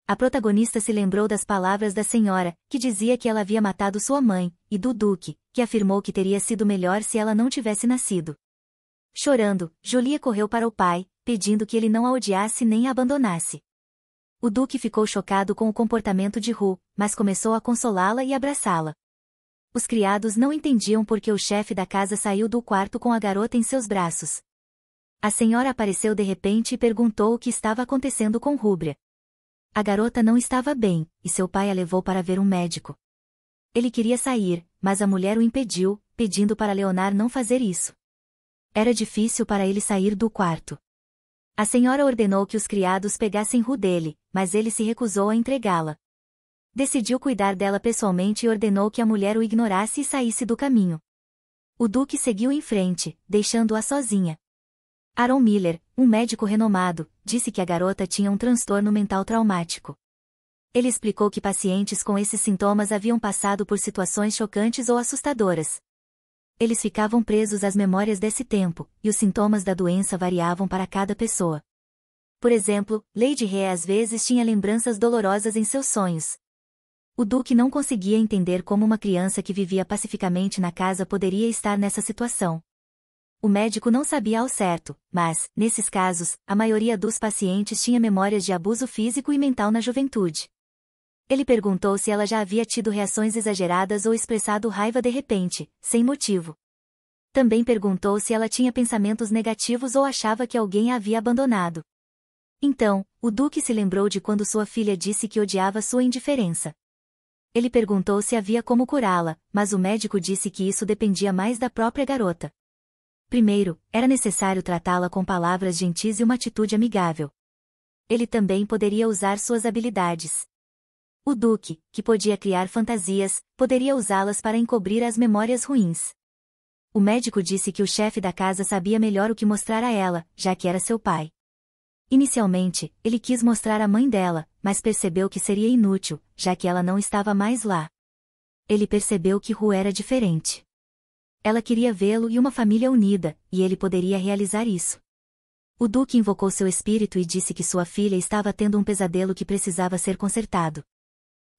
A protagonista se lembrou das palavras da senhora, que dizia que ela havia matado sua mãe, e do Duque, que afirmou que teria sido melhor se ela não tivesse nascido. Chorando, Julie correu para o pai, pedindo que ele não a odiasse nem a abandonasse. O Duque ficou chocado com o comportamento de Ru, mas começou a consolá-la e abraçá-la. Os criados não entendiam por que o chefe da casa saiu do quarto com a garota em seus braços. A senhora apareceu de repente e perguntou o que estava acontecendo com Rúbria. A garota não estava bem, e seu pai a levou para ver um médico. Ele queria sair, mas a mulher o impediu, pedindo para Leonard não fazer isso. Era difícil para ele sair do quarto. A senhora ordenou que os criados pegassem Ru dele, mas ele se recusou a entregá-la. Decidiu cuidar dela pessoalmente e ordenou que a mulher o ignorasse e saísse do caminho. O Duque seguiu em frente, deixando-a sozinha. Aaron Miller, um médico renomado, disse que a garota tinha um transtorno mental traumático. Ele explicou que pacientes com esses sintomas haviam passado por situações chocantes ou assustadoras. Eles ficavam presos às memórias desse tempo, e os sintomas da doença variavam para cada pessoa. Por exemplo, Lady Rhea às vezes tinha lembranças dolorosas em seus sonhos. O Duque não conseguia entender como uma criança que vivia pacificamente na casa poderia estar nessa situação. O médico não sabia ao certo, mas, nesses casos, a maioria dos pacientes tinha memórias de abuso físico e mental na juventude. Ele perguntou se ela já havia tido reações exageradas ou expressado raiva de repente, sem motivo. Também perguntou se ela tinha pensamentos negativos ou achava que alguém a havia abandonado. Então, o Duque se lembrou de quando sua filha disse que odiava sua indiferença. Ele perguntou se havia como curá-la, mas o médico disse que isso dependia mais da própria garota. Primeiro, era necessário tratá-la com palavras gentis e uma atitude amigável. Ele também poderia usar suas habilidades. O Duque, que podia criar fantasias, poderia usá-las para encobrir as memórias ruins. O médico disse que o chefe da casa sabia melhor o que mostrar a ela, já que era seu pai. Inicialmente, ele quis mostrar a mãe dela, mas percebeu que seria inútil, já que ela não estava mais lá. Ele percebeu que Ru era diferente. Ela queria vê-lo e uma família unida, e ele poderia realizar isso. O Duque invocou seu espírito e disse que sua filha estava tendo um pesadelo que precisava ser consertado.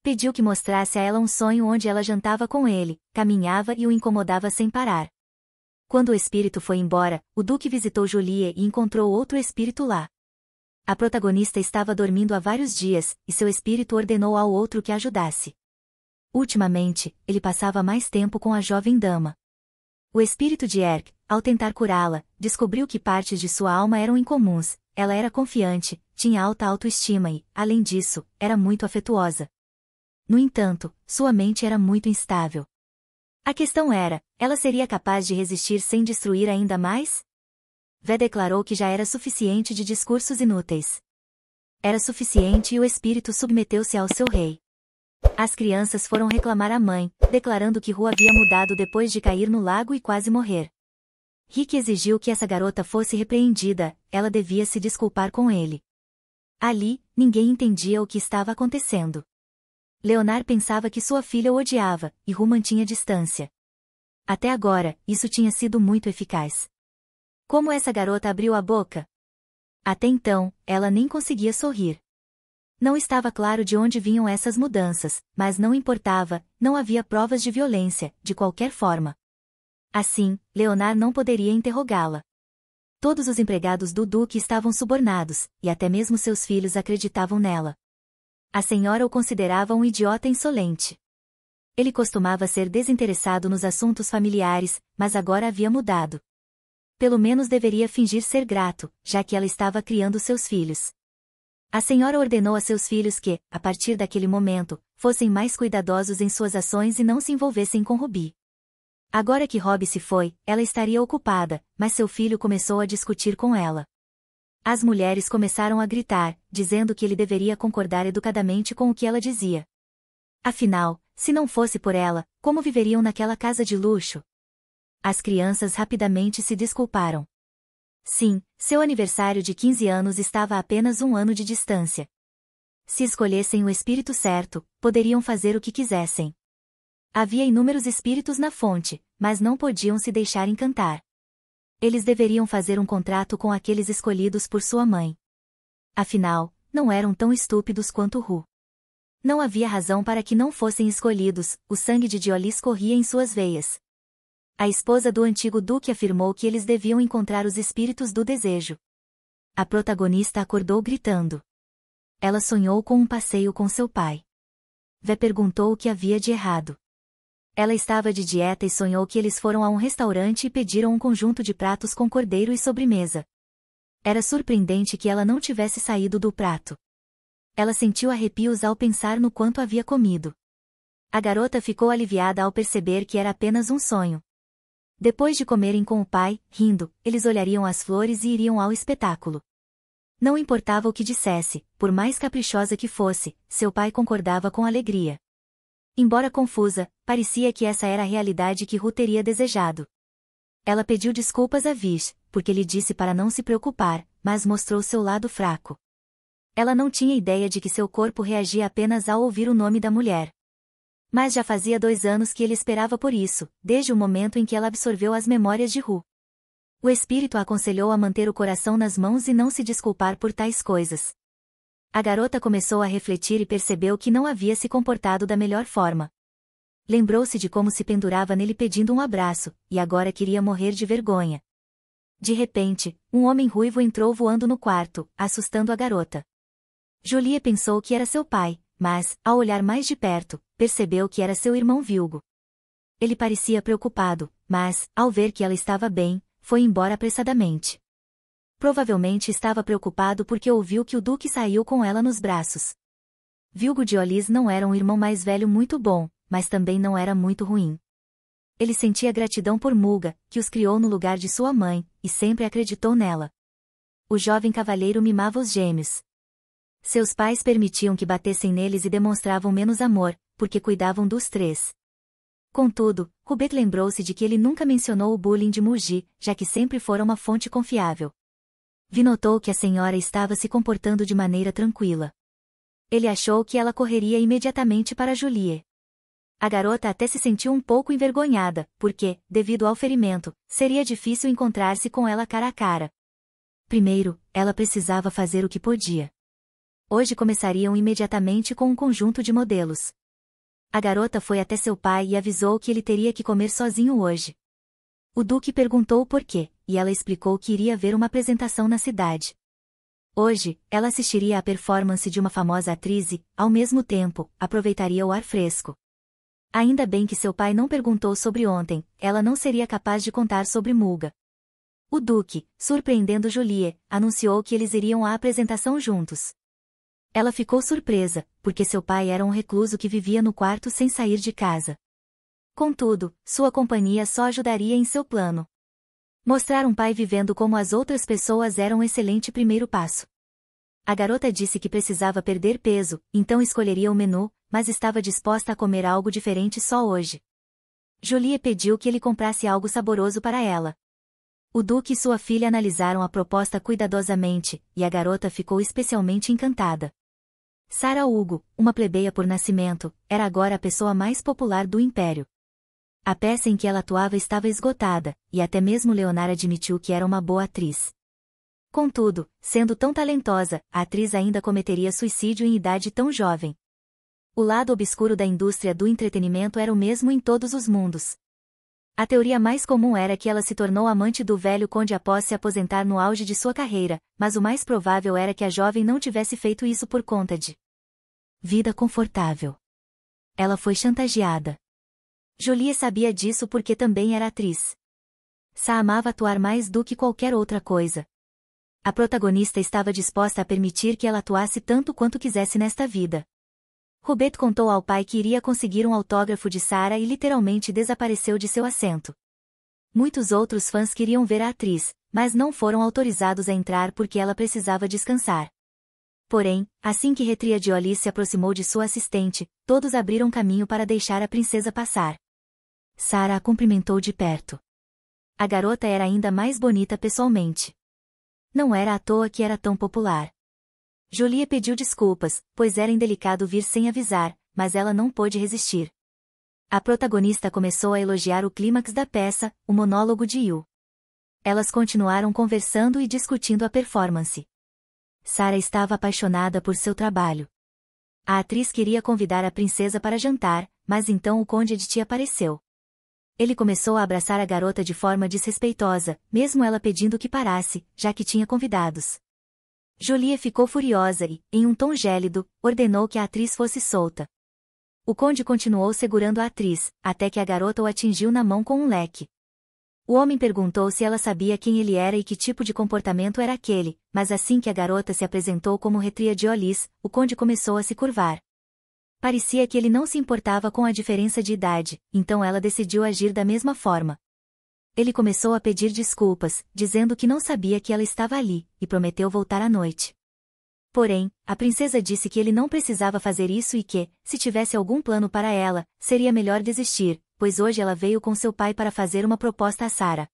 Pediu que mostrasse a ela um sonho onde ela jantava com ele, caminhava e o incomodava sem parar. Quando o espírito foi embora, o Duque visitou Julie e encontrou outro espírito lá. A protagonista estava dormindo há vários dias, e seu espírito ordenou ao outro que a ajudasse. Ultimamente, ele passava mais tempo com a jovem dama. O espírito de Erk, ao tentar curá-la, descobriu que partes de sua alma eram incomuns. Ela era confiante, tinha alta autoestima e, além disso, era muito afetuosa. No entanto, sua mente era muito instável. A questão era, ela seria capaz de resistir sem destruir ainda mais? Vé declarou que já era suficiente de discursos inúteis. Era suficiente e o espírito submeteu-se ao seu rei. As crianças foram reclamar à mãe, declarando que Ru havia mudado depois de cair no lago e quase morrer. Rick exigiu que essa garota fosse repreendida, ela devia se desculpar com ele. Ali, ninguém entendia o que estava acontecendo. Leonard pensava que sua filha o odiava, e Ru mantinha distância. Até agora, isso tinha sido muito eficaz. Como essa garota abriu a boca? Até então, ela nem conseguia sorrir. Não estava claro de onde vinham essas mudanças, mas não importava, não havia provas de violência, de qualquer forma. Assim, Leonard não poderia interrogá-la. Todos os empregados do Duque estavam subornados, e até mesmo seus filhos acreditavam nela. A senhora o considerava um idiota insolente. Ele costumava ser desinteressado nos assuntos familiares, mas agora havia mudado. Pelo menos deveria fingir ser grato, já que ela estava criando seus filhos. A senhora ordenou a seus filhos que, a partir daquele momento, fossem mais cuidadosos em suas ações e não se envolvessem com Ruby. Agora que Robbie se foi, ela estaria ocupada, mas seu filho começou a discutir com ela. As mulheres começaram a gritar, dizendo que ele deveria concordar educadamente com o que ela dizia. Afinal, se não fosse por ela, como viveriam naquela casa de luxo? As crianças rapidamente se desculparam. Sim, seu aniversário de 15 anos estava a apenas um ano de distância. Se escolhessem o espírito certo, poderiam fazer o que quisessem. Havia inúmeros espíritos na fonte, mas não podiam se deixar encantar. Eles deveriam fazer um contrato com aqueles escolhidos por sua mãe. Afinal, não eram tão estúpidos quanto Ru. Não havia razão para que não fossem escolhidos, o sangue de Diolis corria em suas veias. A esposa do antigo duque afirmou que eles deviam encontrar os espíritos do desejo. A protagonista acordou gritando. Ela sonhou com um passeio com seu pai. Vé perguntou o que havia de errado. Ela estava de dieta e sonhou que eles foram a um restaurante e pediram um conjunto de pratos com cordeiro e sobremesa. Era surpreendente que ela não tivesse saído do prato. Ela sentiu arrepios ao pensar no quanto havia comido. A garota ficou aliviada ao perceber que era apenas um sonho. Depois de comerem com o pai, rindo, eles olhariam as flores e iriam ao espetáculo. Não importava o que dissesse, por mais caprichosa que fosse, seu pai concordava com alegria. Embora confusa, parecia que essa era a realidade que Ru teria desejado. Ela pediu desculpas a Vish, porque lhe disse para não se preocupar, mas mostrou seu lado fraco. Ela não tinha ideia de que seu corpo reagia apenas ao ouvir o nome da mulher. Mas já fazia 2 anos que ele esperava por isso, desde o momento em que ela absorveu as memórias de Ru. O espírito a aconselhou a manter o coração nas mãos e não se desculpar por tais coisas. A garota começou a refletir e percebeu que não havia se comportado da melhor forma. Lembrou-se de como se pendurava nele pedindo um abraço, e agora queria morrer de vergonha. De repente, um homem ruivo entrou voando no quarto, assustando a garota. Julie pensou que era seu pai, mas, ao olhar mais de perto, percebeu que era seu irmão Vilgo. Ele parecia preocupado, mas, ao ver que ela estava bem, foi embora apressadamente. Provavelmente estava preocupado porque ouviu que o duque saiu com ela nos braços. Vilgo Diolis não era um irmão mais velho muito bom, mas também não era muito ruim. Ele sentia gratidão por Mulga, que os criou no lugar de sua mãe, e sempre acreditou nela. O jovem cavalheiro mimava os gêmeos. Seus pais permitiam que batessem neles e demonstravam menos amor, porque cuidavam dos 3. Contudo, Rubet lembrou-se de que ele nunca mencionou o bullying de Muji, já que sempre fora uma fonte confiável. Vi notou que a senhora estava se comportando de maneira tranquila. Ele achou que ela correria imediatamente para Julie. A garota até se sentiu um pouco envergonhada, porque, devido ao ferimento, seria difícil encontrar-se com ela cara a cara. Primeiro, ela precisava fazer o que podia. Hoje começariam imediatamente com um conjunto de modelos. A garota foi até seu pai e avisou que ele teria que comer sozinho hoje. O duque perguntou o porquê, e ela explicou que iria ver uma apresentação na cidade. Hoje, ela assistiria à performance de uma famosa atriz e, ao mesmo tempo, aproveitaria o ar fresco. Ainda bem que seu pai não perguntou sobre ontem, ela não seria capaz de contar sobre Mulga. O duque, surpreendendo Julie, anunciou que eles iriam à apresentação juntos. Ela ficou surpresa, porque seu pai era um recluso que vivia no quarto sem sair de casa. Contudo, sua companhia só ajudaria em seu plano. Mostrar um pai vivendo como as outras pessoas era um excelente primeiro passo. A garota disse que precisava perder peso, então escolheria o menu, mas estava disposta a comer algo diferente só hoje. Julie pediu que ele comprasse algo saboroso para ela. O duque e sua filha analisaram a proposta cuidadosamente, e a garota ficou especialmente encantada. Sarah Hugo, uma plebeia por nascimento, era agora a pessoa mais popular do império. A peça em que ela atuava estava esgotada, e até mesmo Leonard admitiu que era uma boa atriz. Contudo, sendo tão talentosa, a atriz ainda cometeria suicídio em idade tão jovem. O lado obscuro da indústria do entretenimento era o mesmo em todos os mundos. A teoria mais comum era que ela se tornou amante do velho conde após se aposentar no auge de sua carreira, mas o mais provável era que a jovem não tivesse feito isso por conta de Vida confortável. Ela foi chantageada. Julie sabia disso porque também era atriz. Sa amava atuar mais do que qualquer outra coisa. A protagonista estava disposta a permitir que ela atuasse tanto quanto quisesse nesta vida. Robert contou ao pai que iria conseguir um autógrafo de Sarah e literalmente desapareceu de seu assento. Muitos outros fãs queriam ver a atriz, mas não foram autorizados a entrar porque ela precisava descansar. Porém, assim que Retria de Olis se aproximou de sua assistente, todos abriram caminho para deixar a princesa passar. Sarah a cumprimentou de perto. A garota era ainda mais bonita pessoalmente. Não era à toa que era tão popular. Julie pediu desculpas, pois era indelicado vir sem avisar, mas ela não pôde resistir. A protagonista começou a elogiar o clímax da peça, o monólogo de Yu. Elas continuaram conversando e discutindo a performance. Sarah estava apaixonada por seu trabalho. A atriz queria convidar a princesa para jantar, mas então o conde de Tia apareceu. Ele começou a abraçar a garota de forma desrespeitosa, mesmo ela pedindo que parasse, já que tinha convidados. Julie ficou furiosa e, em um tom gélido, ordenou que a atriz fosse solta. O conde continuou segurando a atriz, até que a garota o atingiu na mão com um leque. O homem perguntou se ela sabia quem ele era e que tipo de comportamento era aquele, mas assim que a garota se apresentou como Retria de Olis, o conde começou a se curvar. Parecia que ele não se importava com a diferença de idade, então ela decidiu agir da mesma forma. Ele começou a pedir desculpas, dizendo que não sabia que ela estava ali, e prometeu voltar à noite. Porém, a princesa disse que ele não precisava fazer isso e que, se tivesse algum plano para ela, seria melhor desistir, pois hoje ela veio com seu pai para fazer uma proposta a Sarah.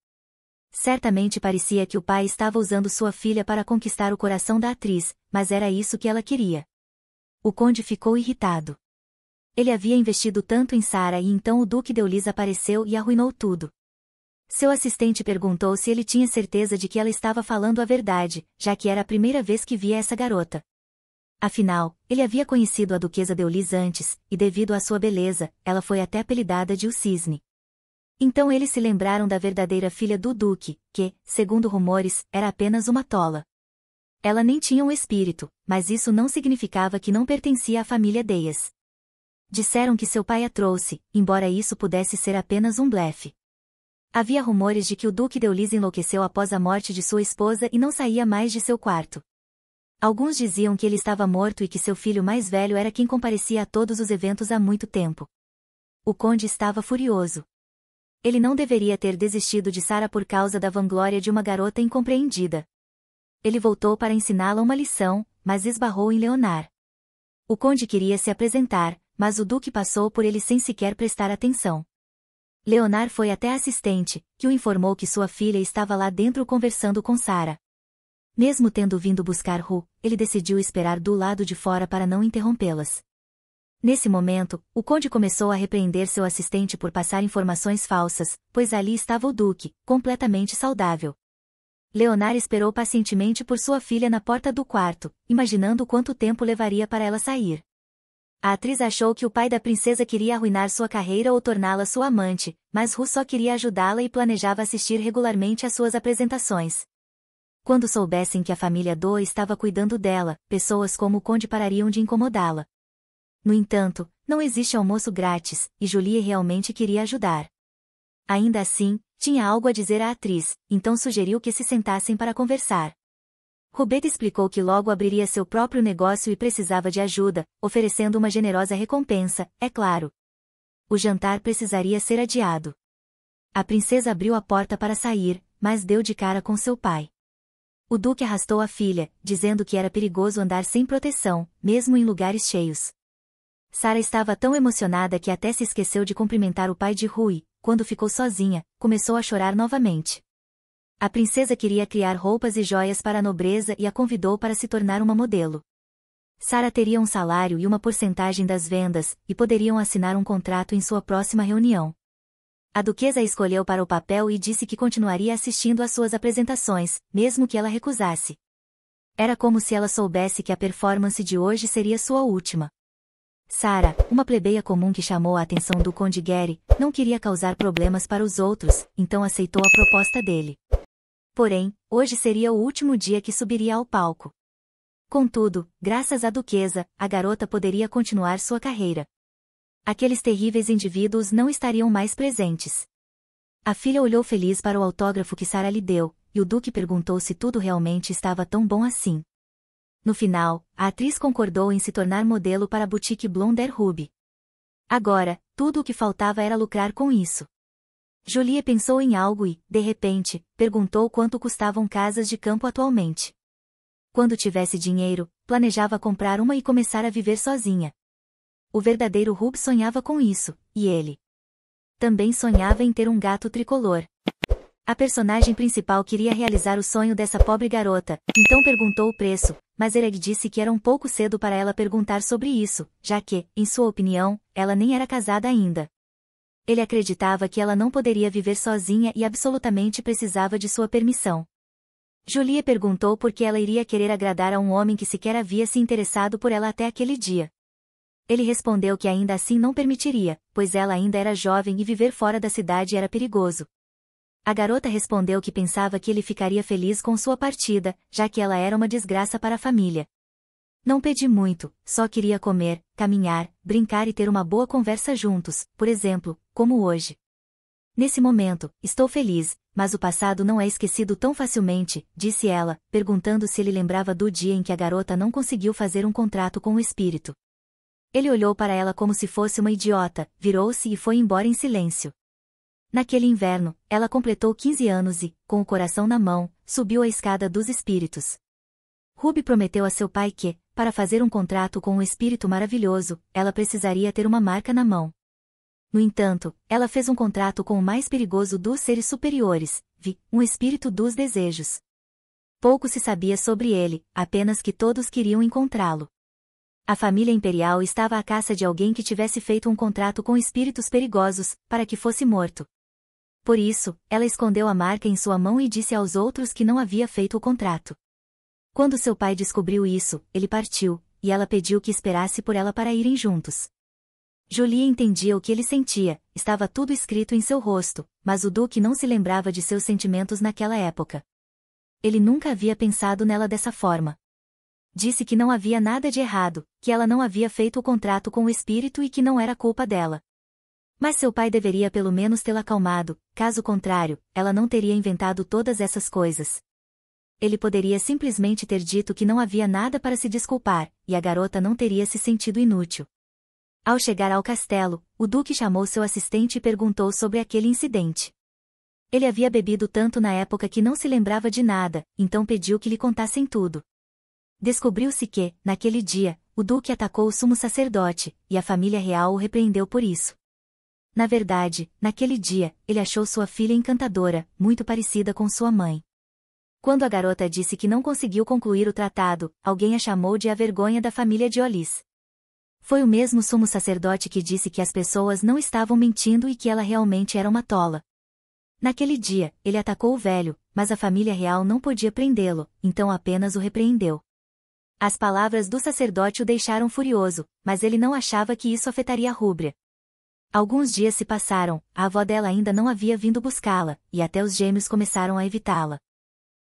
Certamente parecia que o pai estava usando sua filha para conquistar o coração da atriz, mas era isso que ela queria. O conde ficou irritado. Ele havia investido tanto em Sarah e então o Duque de Olis apareceu e arruinou tudo. Seu assistente perguntou se ele tinha certeza de que ela estava falando a verdade, já que era a primeira vez que via essa garota. Afinal, ele havia conhecido a Duquesa de Olis antes, e devido à sua beleza, ela foi até apelidada de o Cisne. Então eles se lembraram da verdadeira filha do Duque, que, segundo rumores, era apenas uma tola. Ela nem tinha um espírito, mas isso não significava que não pertencia à família Deyas. Disseram que seu pai a trouxe, embora isso pudesse ser apenas um blefe. Havia rumores de que o Duque de Olis enlouqueceu após a morte de sua esposa e não saía mais de seu quarto. Alguns diziam que ele estava morto e que seu filho mais velho era quem comparecia a todos os eventos há muito tempo. O conde estava furioso. Ele não deveria ter desistido de Sarah por causa da vanglória de uma garota incompreendida. Ele voltou para ensiná-la uma lição, mas esbarrou em Leonard. O conde queria se apresentar, mas o duque passou por ele sem sequer prestar atenção. Leonard foi até a assistente, que o informou que sua filha estava lá dentro conversando com Sarah. Mesmo tendo vindo buscar Ru, ele decidiu esperar do lado de fora para não interrompê-las. Nesse momento, o conde começou a repreender seu assistente por passar informações falsas, pois ali estava o duque, completamente saudável. Leonard esperou pacientemente por sua filha na porta do quarto, imaginando quanto tempo levaria para ela sair. A atriz achou que o pai da princesa queria arruinar sua carreira ou torná-la sua amante, mas Ru só queria ajudá-la e planejava assistir regularmente às suas apresentações. Quando soubessem que a família Do estava cuidando dela, pessoas como o conde parariam de incomodá-la. No entanto, não existe almoço grátis, e Julie realmente queria ajudar. Ainda assim, tinha algo a dizer à atriz, então sugeriu que se sentassem para conversar. Robert explicou que logo abriria seu próprio negócio e precisava de ajuda, oferecendo uma generosa recompensa, é claro. O jantar precisaria ser adiado. A princesa abriu a porta para sair, mas deu de cara com seu pai. O duque arrastou a filha, dizendo que era perigoso andar sem proteção, mesmo em lugares cheios. Sarah estava tão emocionada que até se esqueceu de cumprimentar o pai de Rui. Quando ficou sozinha, começou a chorar novamente. A princesa queria criar roupas e joias para a nobreza e a convidou para se tornar uma modelo. Sarah teria um salário e uma porcentagem das vendas, e poderiam assinar um contrato em sua próxima reunião. A duquesa a escolheu para o papel e disse que continuaria assistindo às suas apresentações, mesmo que ela recusasse. Era como se ela soubesse que a performance de hoje seria sua última. Sarah, uma plebeia comum que chamou a atenção do conde Gary, não queria causar problemas para os outros, então aceitou a proposta dele. Porém, hoje seria o último dia que subiria ao palco. Contudo, graças à duquesa, a garota poderia continuar sua carreira. Aqueles terríveis indivíduos não estariam mais presentes. A filha olhou feliz para o autógrafo que Sarah lhe deu, e o duque perguntou se tudo realmente estava tão bom assim. No final, a atriz concordou em se tornar modelo para a boutique Blonde Ruby. Agora, tudo o que faltava era lucrar com isso. Julie pensou em algo e, de repente, perguntou quanto custavam casas de campo atualmente. Quando tivesse dinheiro, planejava comprar uma e começar a viver sozinha. O verdadeiro Rube sonhava com isso, e ele também sonhava em ter um gato tricolor. A personagem principal queria realizar o sonho dessa pobre garota, então perguntou o preço, mas Ereg disse que era um pouco cedo para ela perguntar sobre isso, já que, em sua opinião, ela nem era casada ainda. Ele acreditava que ela não poderia viver sozinha e absolutamente precisava de sua permissão. Julie perguntou por que ela iria querer agradar a um homem que sequer havia se interessado por ela até aquele dia. Ele respondeu que ainda assim não permitiria, pois ela ainda era jovem e viver fora da cidade era perigoso. A garota respondeu que pensava que ele ficaria feliz com sua partida, já que ela era uma desgraça para a família. Não pedi muito, só queria comer, caminhar, brincar e ter uma boa conversa juntos, por exemplo, como hoje. Nesse momento, estou feliz, mas o passado não é esquecido tão facilmente, disse ela, perguntando se ele lembrava do dia em que a garota não conseguiu fazer um contrato com o espírito. Ele olhou para ela como se fosse uma idiota, virou-se e foi embora em silêncio. Naquele inverno, ela completou 15 anos e, com o coração na mão, subiu a escada dos espíritos. Ruby prometeu a seu pai que, para fazer um contrato com um espírito maravilhoso, ela precisaria ter uma marca na mão. No entanto, ela fez um contrato com o mais perigoso dos seres superiores, um espírito dos desejos. Pouco se sabia sobre ele, apenas que todos queriam encontrá-lo. A família imperial estava à caça de alguém que tivesse feito um contrato com espíritos perigosos, para que fosse morto. Por isso, ela escondeu a marca em sua mão e disse aos outros que não havia feito o contrato. Quando seu pai descobriu isso, ele partiu, e ela pediu que esperasse por ela para irem juntos. Julie entendia o que ele sentia, estava tudo escrito em seu rosto, mas o duque não se lembrava de seus sentimentos naquela época. Ele nunca havia pensado nela dessa forma. Disse que não havia nada de errado, que ela não havia feito o contrato com o espírito e que não era culpa dela. Mas seu pai deveria pelo menos tê-la acalmado, caso contrário, ela não teria inventado todas essas coisas. Ele poderia simplesmente ter dito que não havia nada para se desculpar, e a garota não teria se sentido inútil. Ao chegar ao castelo, o duque chamou seu assistente e perguntou sobre aquele incidente. Ele havia bebido tanto na época que não se lembrava de nada, então pediu que lhe contassem tudo. Descobriu-se que, naquele dia, o duque atacou o sumo sacerdote, e a família real o repreendeu por isso. Na verdade, naquele dia, ele achou sua filha encantadora, muito parecida com sua mãe. Quando a garota disse que não conseguiu concluir o tratado, alguém a chamou de a vergonha da família de Olis. Foi o mesmo sumo sacerdote que disse que as pessoas não estavam mentindo e que ela realmente era uma tola. Naquele dia, ele atacou o velho, mas a família real não podia prendê-lo, então apenas o repreendeu. As palavras do sacerdote o deixaram furioso, mas ele não achava que isso afetaria a Rúbria. Alguns dias se passaram, a avó dela ainda não havia vindo buscá-la, e até os gêmeos começaram a evitá-la.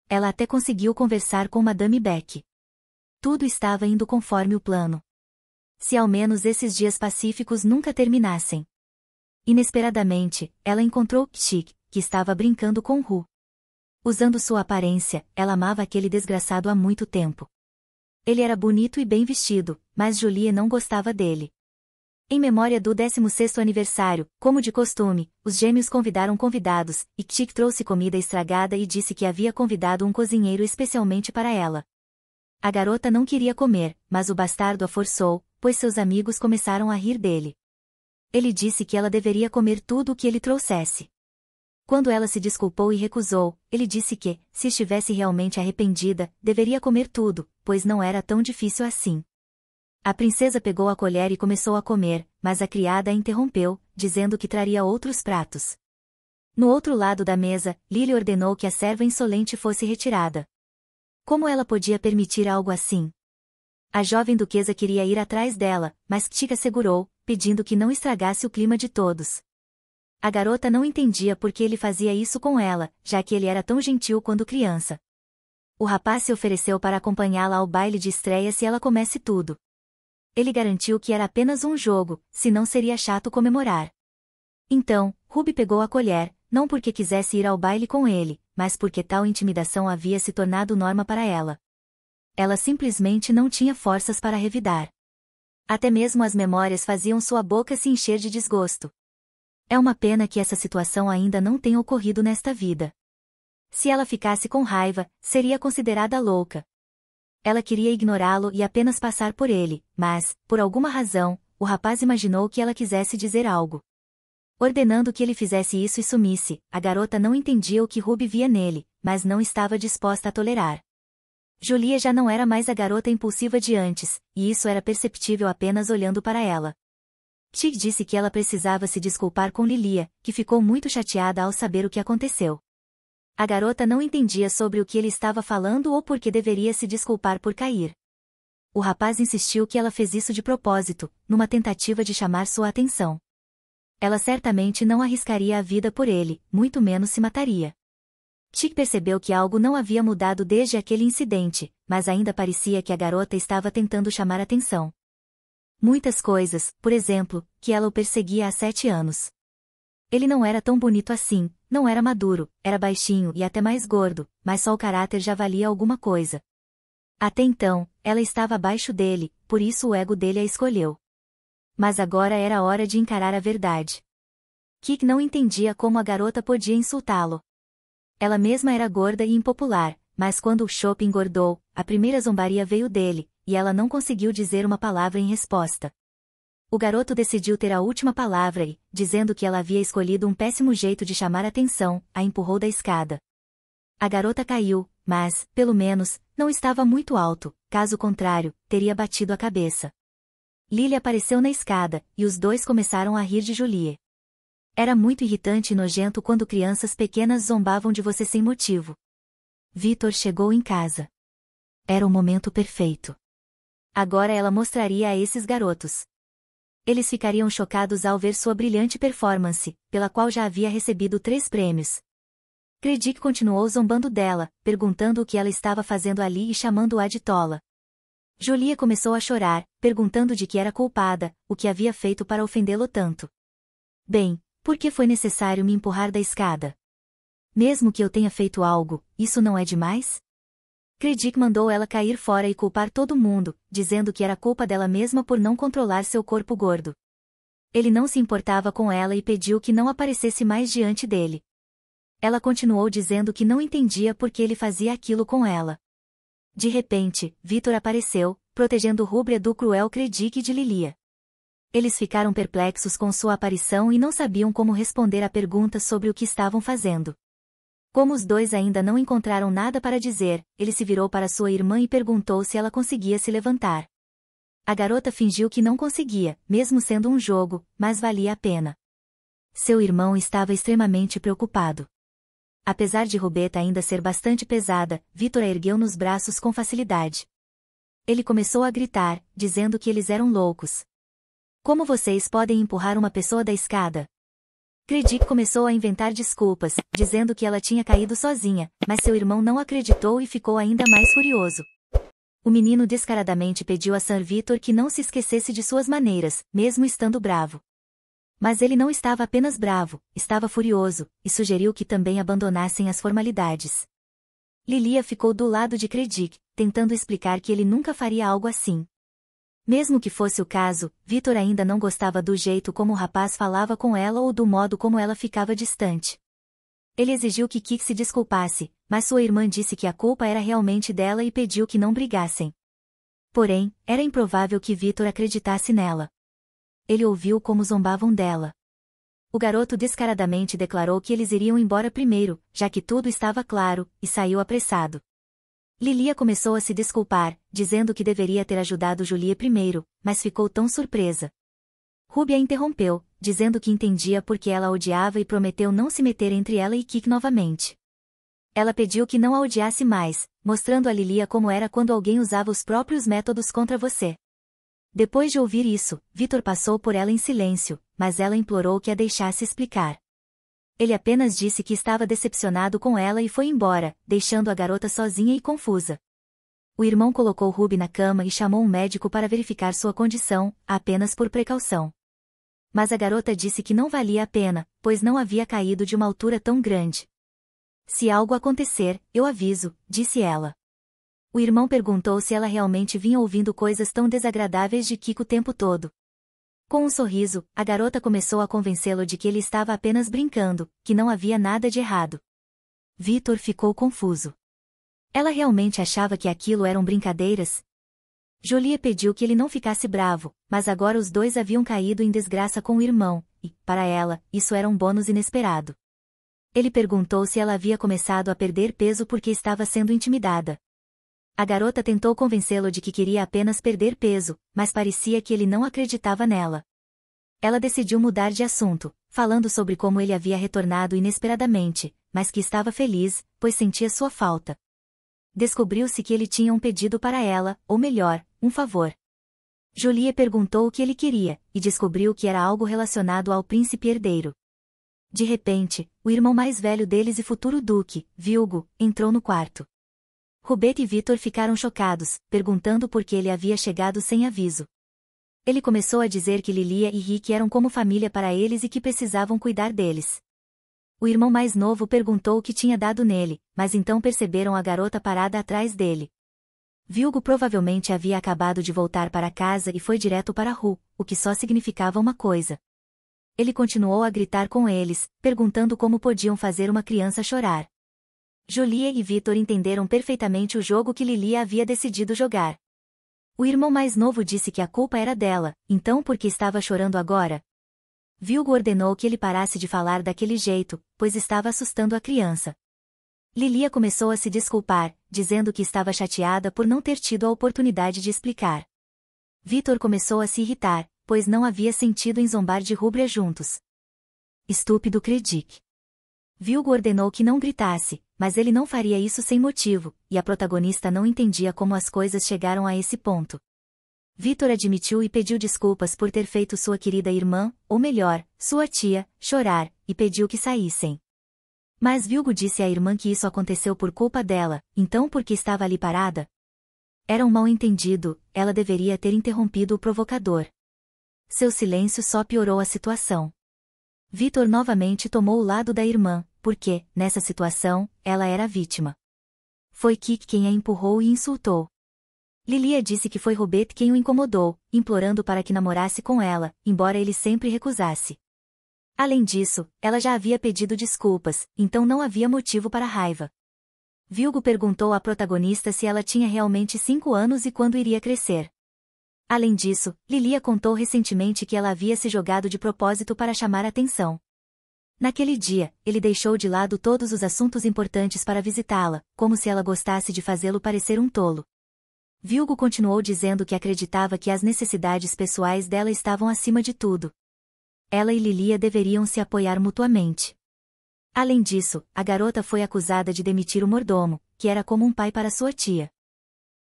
Ela até conseguiu conversar com Madame Beck. Tudo estava indo conforme o plano. Se ao menos esses dias pacíficos nunca terminassem. Inesperadamente, ela encontrou Chick, que estava brincando com Ru. Usando sua aparência, ela amava aquele desgraçado há muito tempo. Ele era bonito e bem vestido, mas Julie não gostava dele. Em memória do 16º aniversário, como de costume, os gêmeos convidaram convidados, e Chick trouxe comida estragada e disse que havia convidado um cozinheiro especialmente para ela. A garota não queria comer, mas o bastardo a forçou, pois seus amigos começaram a rir dele. Ele disse que ela deveria comer tudo o que ele trouxesse. Quando ela se desculpou e recusou, ele disse que, se estivesse realmente arrependida, deveria comer tudo, pois não era tão difícil assim. A princesa pegou a colher e começou a comer, mas a criada a interrompeu, dizendo que traria outros pratos. No outro lado da mesa, Lily ordenou que a serva insolente fosse retirada. Como ela podia permitir algo assim? A jovem duquesa queria ir atrás dela, mas Chica segurou, pedindo que não estragasse o clima de todos. A garota não entendia por que ele fazia isso com ela, já que ele era tão gentil quando criança. O rapaz se ofereceu para acompanhá-la ao baile de estreia se ela comesse tudo. Ele garantiu que era apenas um jogo, senão seria chato comemorar. Então, Ruby pegou a colher, não porque quisesse ir ao baile com ele, mas porque tal intimidação havia se tornado norma para ela. Ela simplesmente não tinha forças para revidar. Até mesmo as memórias faziam sua boca se encher de desgosto. É uma pena que essa situação ainda não tenha ocorrido nesta vida. Se ela ficasse com raiva, seria considerada louca. Ela queria ignorá-lo e apenas passar por ele, mas, por alguma razão, o rapaz imaginou que ela quisesse dizer algo. Ordenando que ele fizesse isso e sumisse, a garota não entendia o que Ruby via nele, mas não estava disposta a tolerar. Julia já não era mais a garota impulsiva de antes, e isso era perceptível apenas olhando para ela. Tig disse que ela precisava se desculpar com Lilia, que ficou muito chateada ao saber o que aconteceu. A garota não entendia sobre o que ele estava falando ou por que deveria se desculpar por cair. O rapaz insistiu que ela fez isso de propósito, numa tentativa de chamar sua atenção. Ela certamente não arriscaria a vida por ele, muito menos se mataria. Tig percebeu que algo não havia mudado desde aquele incidente, mas ainda parecia que a garota estava tentando chamar atenção. Muitas coisas, por exemplo, que ela o perseguia há 7 anos. Ele não era tão bonito assim, não era maduro, era baixinho e até mais gordo, mas só o caráter já valia alguma coisa. Até então, ela estava abaixo dele, por isso o ego dele a escolheu. Mas agora era a hora de encarar a verdade. Kik não entendia como a garota podia insultá-lo. Ela mesma era gorda e impopular, mas quando o chope engordou, a primeira zombaria veio dele, e ela não conseguiu dizer uma palavra em resposta. O garoto decidiu ter a última palavra e, dizendo que ela havia escolhido um péssimo jeito de chamar atenção, a empurrou da escada. A garota caiu, mas, pelo menos, não estava muito alto, caso contrário, teria batido a cabeça. Lily apareceu na escada, e os dois começaram a rir de Julie. Era muito irritante e nojento quando crianças pequenas zombavam de você sem motivo. Victor chegou em casa. Era o momento perfeito. Agora ela mostraria a esses garotos. Eles ficariam chocados ao ver sua brilhante performance, pela qual já havia recebido 3 prêmios. Credit continuou zombando dela, perguntando o que ela estava fazendo ali e chamando-a de tola. Julia começou a chorar, perguntando de que era culpada, o que havia feito para ofendê-lo tanto. Bem, por que foi necessário me empurrar da escada? Mesmo que eu tenha feito algo, isso não é demais? Credit mandou ela cair fora e culpar todo mundo, dizendo que era culpa dela mesma por não controlar seu corpo gordo. Ele não se importava com ela e pediu que não aparecesse mais diante dele. Ela continuou dizendo que não entendia por que ele fazia aquilo com ela. De repente, Victor apareceu, protegendo Rúbria do cruel Credit e de Lilia. Eles ficaram perplexos com sua aparição e não sabiam como responder a perguntas sobre o que estavam fazendo. Como os dois ainda não encontraram nada para dizer, ele se virou para sua irmã e perguntou se ela conseguia se levantar. A garota fingiu que não conseguia, mesmo sendo um jogo, mas valia a pena. Seu irmão estava extremamente preocupado. Apesar de Rubeta ainda ser bastante pesada, Victor a ergueu nos braços com facilidade. Ele começou a gritar, dizendo que eles eram loucos. Como vocês podem empurrar uma pessoa da escada? Credit começou a inventar desculpas, dizendo que ela tinha caído sozinha, mas seu irmão não acreditou e ficou ainda mais furioso. O menino descaradamente pediu a Sir Victor que não se esquecesse de suas maneiras, mesmo estando bravo. Mas ele não estava apenas bravo, estava furioso, e sugeriu que também abandonassem as formalidades. Lilia ficou do lado de Credit, tentando explicar que ele nunca faria algo assim. Mesmo que fosse o caso, Victor ainda não gostava do jeito como o rapaz falava com ela ou do modo como ela ficava distante. Ele exigiu que Kik se desculpasse, mas sua irmã disse que a culpa era realmente dela e pediu que não brigassem. Porém, era improvável que Victor acreditasse nela. Ele ouviu como zombavam dela. O garoto descaradamente declarou que eles iriam embora primeiro, já que tudo estava claro, e saiu apressado. Lilia começou a se desculpar, dizendo que deveria ter ajudado Julie primeiro, mas ficou tão surpresa. Ruby a interrompeu, dizendo que entendia porque ela a odiava e prometeu não se meter entre ela e Kik novamente. Ela pediu que não a odiasse mais, mostrando a Lilia como era quando alguém usava os próprios métodos contra você. Depois de ouvir isso, Victor passou por ela em silêncio, mas ela implorou que a deixasse explicar. Ele apenas disse que estava decepcionado com ela e foi embora, deixando a garota sozinha e confusa. O irmão colocou Ruby na cama e chamou um médico para verificar sua condição, apenas por precaução. Mas a garota disse que não valia a pena, pois não havia caído de uma altura tão grande. Se algo acontecer, eu aviso, disse ela. O irmão perguntou se ela realmente vinha ouvindo coisas tão desagradáveis de Kiko o tempo todo. Com um sorriso, a garota começou a convencê-lo de que ele estava apenas brincando, que não havia nada de errado. Vitor ficou confuso. Ela realmente achava que aquilo eram brincadeiras? Jolie pediu que ele não ficasse bravo, mas agora os dois haviam caído em desgraça com o irmão, e, para ela, isso era um bônus inesperado. Ele perguntou se ela havia começado a perder peso porque estava sendo intimidada. A garota tentou convencê-lo de que queria apenas perder peso, mas parecia que ele não acreditava nela. Ela decidiu mudar de assunto, falando sobre como ele havia retornado inesperadamente, mas que estava feliz, pois sentia sua falta. Descobriu-se que ele tinha um pedido para ela, ou melhor, um favor. Jolie perguntou o que ele queria, e descobriu que era algo relacionado ao príncipe herdeiro. De repente, o irmão mais velho deles e futuro duque, Vilgo, entrou no quarto. Rubet e Vitor ficaram chocados, perguntando por que ele havia chegado sem aviso. Ele começou a dizer que Lilia e Rick eram como família para eles e que precisavam cuidar deles. O irmão mais novo perguntou o que tinha dado nele, mas então perceberam a garota parada atrás dele. Vilgo provavelmente havia acabado de voltar para casa e foi direto para Ru, o que só significava uma coisa. Ele continuou a gritar com eles, perguntando como podiam fazer uma criança chorar. Jolie e Vitor entenderam perfeitamente o jogo que Lilia havia decidido jogar. O irmão mais novo disse que a culpa era dela, então por que estava chorando agora? Vilgo ordenou que ele parasse de falar daquele jeito, pois estava assustando a criança. Lilia começou a se desculpar, dizendo que estava chateada por não ter tido a oportunidade de explicar. Vitor começou a se irritar, pois não havia sentido em zombar de Rúbria juntos. Estúpido Credic. Vilgo ordenou que não gritasse, mas ele não faria isso sem motivo, e a protagonista não entendia como as coisas chegaram a esse ponto. Vitor admitiu e pediu desculpas por ter feito sua querida irmã, ou melhor, sua tia, chorar, e pediu que saíssem. Mas Vilgo disse à irmã que isso aconteceu por culpa dela, então por que estava ali parada? Era um mal-entendido, ela deveria ter interrompido o provocador. Seu silêncio só piorou a situação. Vitor novamente tomou o lado da irmã, porque, nessa situação, ela era a vítima. Foi Kik quem a empurrou e insultou. Lilia disse que foi Rubet quem o incomodou, implorando para que namorasse com ela, embora ele sempre recusasse. Além disso, ela já havia pedido desculpas, então não havia motivo para raiva. Vilgo perguntou à protagonista se ela tinha realmente 5 anos e quando iria crescer. Além disso, Lilia contou recentemente que ela havia se jogado de propósito para chamar atenção. Naquele dia, ele deixou de lado todos os assuntos importantes para visitá-la, como se ela gostasse de fazê-lo parecer um tolo. Vilgo continuou dizendo que acreditava que as necessidades pessoais dela estavam acima de tudo. Ela e Lilia deveriam se apoiar mutuamente. Além disso, a garota foi acusada de demitir o mordomo, que era como um pai para sua tia.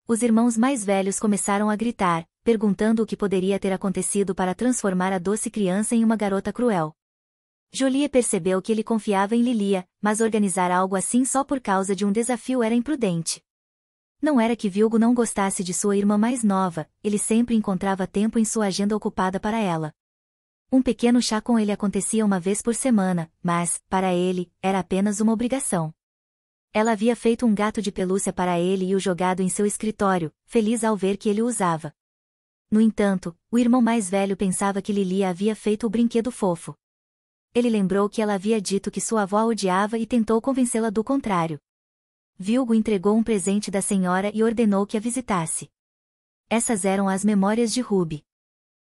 Os irmãos mais velhos começaram a gritar, perguntando o que poderia ter acontecido para transformar a doce criança em uma garota cruel. Jolie percebeu que ele confiava em Lilia, mas organizar algo assim só por causa de um desafio era imprudente. Não era que Vilgo não gostasse de sua irmã mais nova, ele sempre encontrava tempo em sua agenda ocupada para ela. Um pequeno chá com ele acontecia uma vez por semana, mas, para ele, era apenas uma obrigação. Ela havia feito um gato de pelúcia para ele e o jogado em seu escritório, feliz ao ver que ele o usava. No entanto, o irmão mais velho pensava que Lilia havia feito o brinquedo fofo. Ele lembrou que ela havia dito que sua avó a odiava e tentou convencê-la do contrário. Vilgo entregou um presente da senhora e ordenou que a visitasse. Essas eram as memórias de Ruby.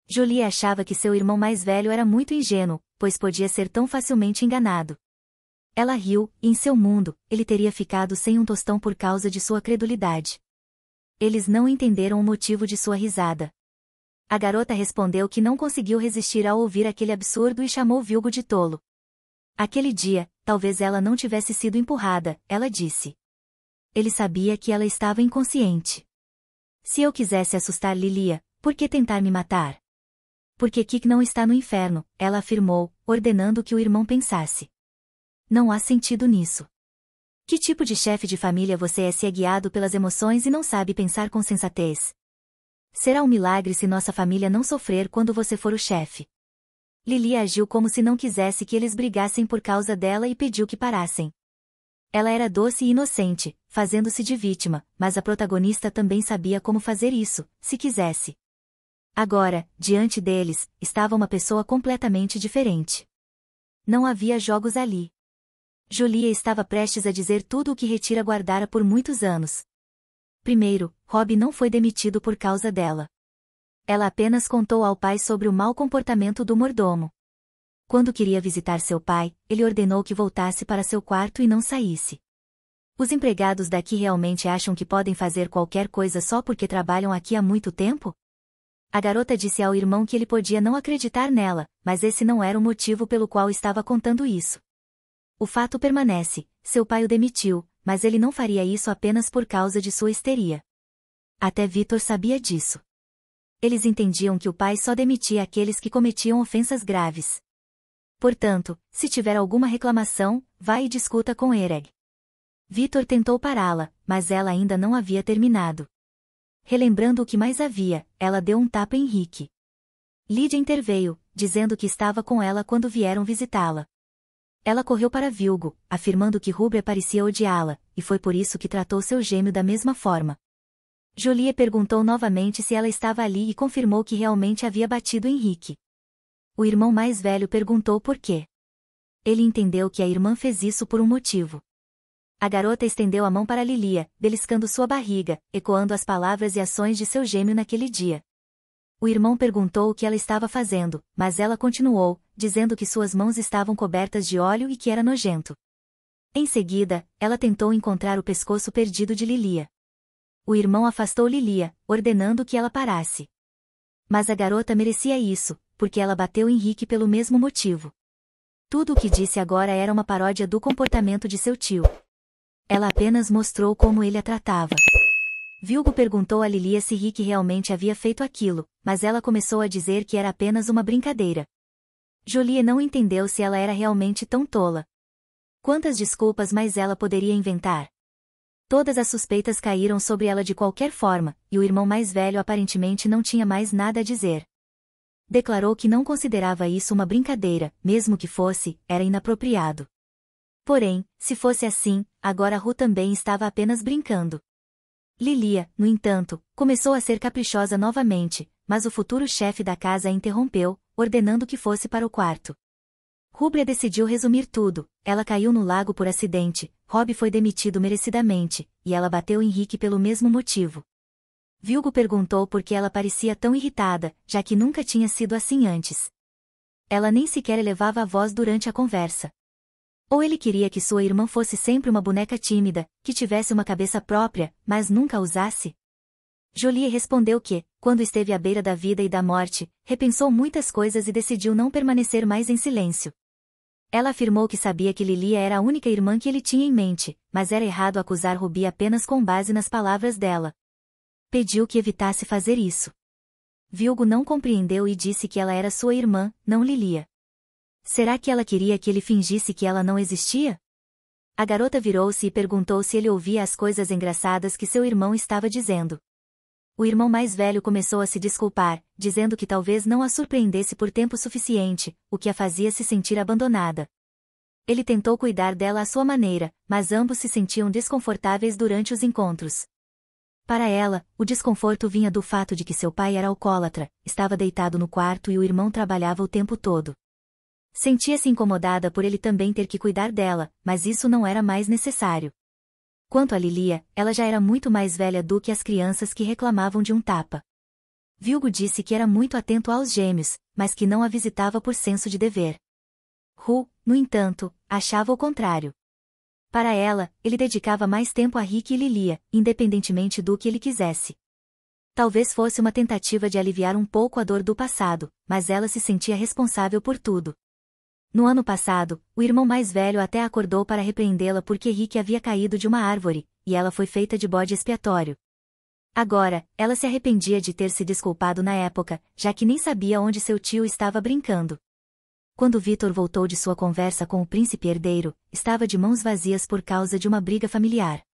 Jolie achava que seu irmão mais velho era muito ingênuo, pois podia ser tão facilmente enganado. Ela riu, e em seu mundo, ele teria ficado sem um tostão por causa de sua credulidade. Eles não entenderam o motivo de sua risada. A garota respondeu que não conseguiu resistir ao ouvir aquele absurdo e chamou Vilgo de tolo. Aquele dia, talvez ela não tivesse sido empurrada, ela disse. Ele sabia que ela estava inconsciente. Se eu quisesse assustar Lilia, por que tentar me matar? Porque Kik não está no inferno, ela afirmou, ordenando que o irmão pensasse. Não há sentido nisso. Que tipo de chefe de família você é se é guiado pelas emoções e não sabe pensar com sensatez? Será um milagre se nossa família não sofrer quando você for o chefe. Lilia agiu como se não quisesse que eles brigassem por causa dela e pediu que parassem. Ela era doce e inocente, fazendo-se de vítima, mas a protagonista também sabia como fazer isso, se quisesse. Agora, diante deles, estava uma pessoa completamente diferente. Não havia jogos ali. Julia estava prestes a dizer tudo o que Retira guardara por muitos anos. Primeiro, Rob não foi demitido por causa dela. Ela apenas contou ao pai sobre o mau comportamento do mordomo. Quando queria visitar seu pai, ele ordenou que voltasse para seu quarto e não saísse. Os empregados daqui realmente acham que podem fazer qualquer coisa só porque trabalham aqui há muito tempo? A garota disse ao irmão que ele podia não acreditar nela, mas esse não era o motivo pelo qual estava contando isso. O fato permanece, seu pai o demitiu, mas ele não faria isso apenas por causa de sua histeria. Até Victor sabia disso. Eles entendiam que o pai só demitia aqueles que cometiam ofensas graves. Portanto, se tiver alguma reclamação, vá e discuta com Ereg. Victor tentou pará-la, mas ela ainda não havia terminado. Relembrando o que mais havia, ela deu um tapa em Rick. Lydia interveio, dizendo que estava com ela quando vieram visitá-la. Ela correu para Vilgo, afirmando que Rubia parecia odiá-la, e foi por isso que tratou seu gêmeo da mesma forma. Julie perguntou novamente se ela estava ali e confirmou que realmente havia batido em Rick. O irmão mais velho perguntou por quê. Ele entendeu que a irmã fez isso por um motivo. A garota estendeu a mão para Lilia, beliscando sua barriga, ecoando as palavras e ações de seu gêmeo naquele dia. O irmão perguntou o que ela estava fazendo, mas ela continuou, dizendo que suas mãos estavam cobertas de óleo e que era nojento. Em seguida, ela tentou encontrar o pescoço perdido de Lilia. O irmão afastou Lilia, ordenando que ela parasse. Mas a garota merecia isso, porque ela bateu Henrique pelo mesmo motivo. Tudo o que disse agora era uma paródia do comportamento de seu tio. Ela apenas mostrou como ele a tratava. Vilgo perguntou a Lilia se Rick realmente havia feito aquilo, mas ela começou a dizer que era apenas uma brincadeira. Julie não entendeu se ela era realmente tão tola. Quantas desculpas mais ela poderia inventar? Todas as suspeitas caíram sobre ela de qualquer forma, e o irmão mais velho aparentemente não tinha mais nada a dizer. Declarou que não considerava isso uma brincadeira, mesmo que fosse, era inapropriado. Porém, se fosse assim, agora Ru também estava apenas brincando. Lilia, no entanto, começou a ser caprichosa novamente, mas o futuro chefe da casa a interrompeu, ordenando que fosse para o quarto. Rubia decidiu resumir tudo, ela caiu no lago por acidente, Rob foi demitido merecidamente, e ela bateu Henrique pelo mesmo motivo. Vilgo perguntou por que ela parecia tão irritada, já que nunca tinha sido assim antes. Ela nem sequer elevava a voz durante a conversa. Ou ele queria que sua irmã fosse sempre uma boneca tímida, que tivesse uma cabeça própria, mas nunca a usasse? Julie respondeu que, quando esteve à beira da vida e da morte, repensou muitas coisas e decidiu não permanecer mais em silêncio. Ela afirmou que sabia que Lilia era a única irmã que ele tinha em mente, mas era errado acusar Ruby apenas com base nas palavras dela. Pediu que evitasse fazer isso. Vilgo não compreendeu e disse que ela era sua irmã, não Lilia. Será que ela queria que ele fingisse que ela não existia? A garota virou-se e perguntou se ele ouvia as coisas engraçadas que seu irmão estava dizendo. O irmão mais velho começou a se desculpar, dizendo que talvez não a surpreendesse por tempo suficiente, o que a fazia se sentir abandonada. Ele tentou cuidar dela à sua maneira, mas ambos se sentiam desconfortáveis durante os encontros. Para ela, o desconforto vinha do fato de que seu pai era alcoólatra, estava deitado no quarto e o irmão trabalhava o tempo todo. Sentia-se incomodada por ele também ter que cuidar dela, mas isso não era mais necessário. Quanto a Lilia, ela já era muito mais velha do que as crianças que reclamavam de um tapa. Vilgo disse que era muito atento aos gêmeos, mas que não a visitava por senso de dever. Ru, no entanto, achava o contrário. Para ela, ele dedicava mais tempo a Rick e Lilia, independentemente do que ele quisesse. Talvez fosse uma tentativa de aliviar um pouco a dor do passado, mas ela se sentia responsável por tudo. No ano passado, o irmão mais velho até acordou para repreendê-la porque Rick havia caído de uma árvore, e ela foi feita de bode expiatório. Agora, ela se arrependia de ter se desculpado na época, já que nem sabia onde seu tio estava brincando. Quando Vitor voltou de sua conversa com o príncipe herdeiro, estava de mãos vazias por causa de uma briga familiar.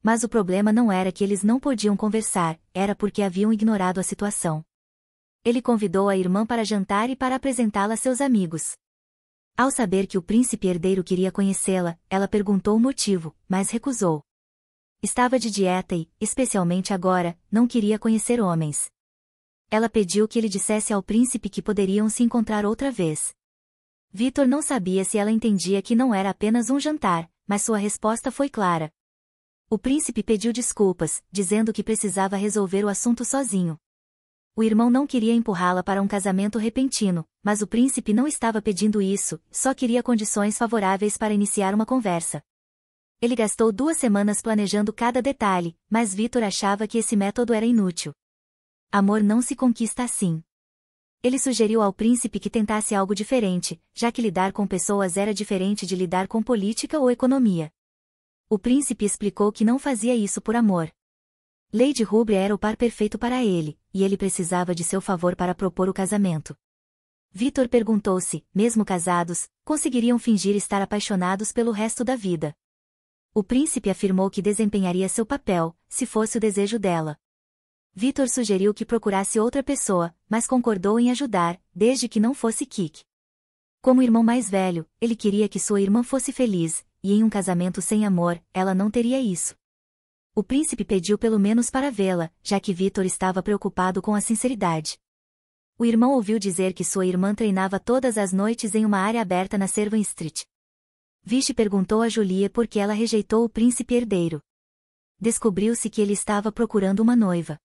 Mas o problema não era que eles não podiam conversar, era porque haviam ignorado a situação. Ele convidou a irmã para jantar e para apresentá-la a seus amigos. Ao saber que o príncipe herdeiro queria conhecê-la, ela perguntou o motivo, mas recusou. Estava de dieta e, especialmente agora, não queria conhecer homens. Ela pediu que ele dissesse ao príncipe que poderiam se encontrar outra vez. Vitor não sabia se ela entendia que não era apenas um jantar, mas sua resposta foi clara. O príncipe pediu desculpas, dizendo que precisava resolver o assunto sozinho. O irmão não queria empurrá-la para um casamento repentino, mas o príncipe não estava pedindo isso, só queria condições favoráveis para iniciar uma conversa. Ele gastou 2 semanas planejando cada detalhe, mas Vitor achava que esse método era inútil. Amor não se conquista assim. Ele sugeriu ao príncipe que tentasse algo diferente, já que lidar com pessoas era diferente de lidar com política ou economia. O príncipe explicou que não fazia isso por amor. Lady Rubria era o par perfeito para ele, e ele precisava de seu favor para propor o casamento. Vitor perguntou se, mesmo casados, conseguiriam fingir estar apaixonados pelo resto da vida. O príncipe afirmou que desempenharia seu papel, se fosse o desejo dela. Vitor sugeriu que procurasse outra pessoa, mas concordou em ajudar, desde que não fosse Kik. Como irmão mais velho, ele queria que sua irmã fosse feliz, e em um casamento sem amor, ela não teria isso. O príncipe pediu pelo menos para vê-la, já que Vitor estava preocupado com a sinceridade. O irmão ouviu dizer que sua irmã treinava todas as noites em uma área aberta na Servan Street. Vichy perguntou a Julie por que ela rejeitou o príncipe herdeiro. Descobriu-se que ele estava procurando uma noiva.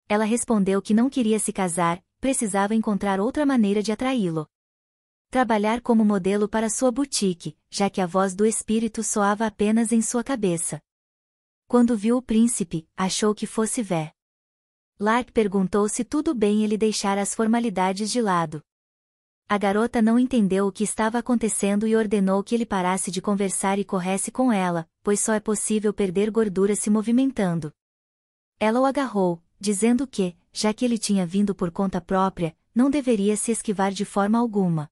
Ela respondeu que não queria se casar, precisava encontrar outra maneira de atraí-lo. Trabalhar como modelo para sua boutique, já que a voz do espírito soava apenas em sua cabeça. Quando viu o príncipe, achou que fosse Vé. Lark perguntou se tudo bem ele deixar as formalidades de lado. A garota não entendeu o que estava acontecendo e ordenou que ele parasse de conversar e corresse com ela, pois só é possível perder gordura se movimentando. Ela o agarrou, dizendo que, já que ele tinha vindo por conta própria, não deveria se esquivar de forma alguma.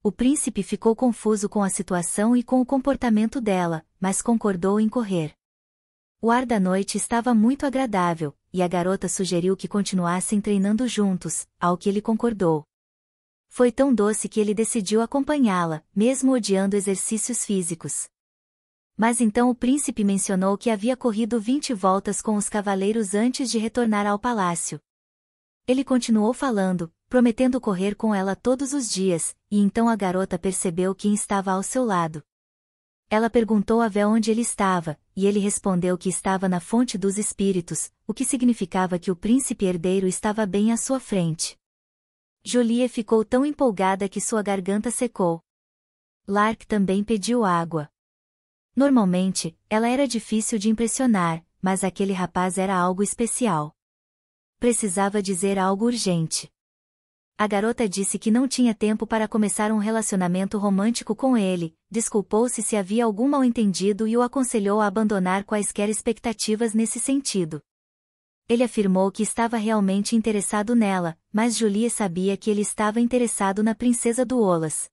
O príncipe ficou confuso com a situação e com o comportamento dela, mas concordou em correr. O ar da noite estava muito agradável, e a garota sugeriu que continuassem treinando juntos, ao que ele concordou. Foi tão doce que ele decidiu acompanhá-la, mesmo odiando exercícios físicos. Mas então o príncipe mencionou que havia corrido 20 voltas com os cavaleiros antes de retornar ao palácio. Ele continuou falando, prometendo correr com ela todos os dias, e então a garota percebeu quem estava ao seu lado. Ela perguntou a Vé onde ele estava, e ele respondeu que estava na fonte dos espíritos, o que significava que o príncipe herdeiro estava bem à sua frente. Julie ficou tão empolgada que sua garganta secou. Lark também pediu água. Normalmente, ela era difícil de impressionar, mas aquele rapaz era algo especial. Precisava dizer algo urgente. A garota disse que não tinha tempo para começar um relacionamento romântico com ele, desculpou-se se havia algum mal-entendido e o aconselhou a abandonar quaisquer expectativas nesse sentido. Ele afirmou que estava realmente interessado nela, mas Julie sabia que ele estava interessado na princesa do Olas.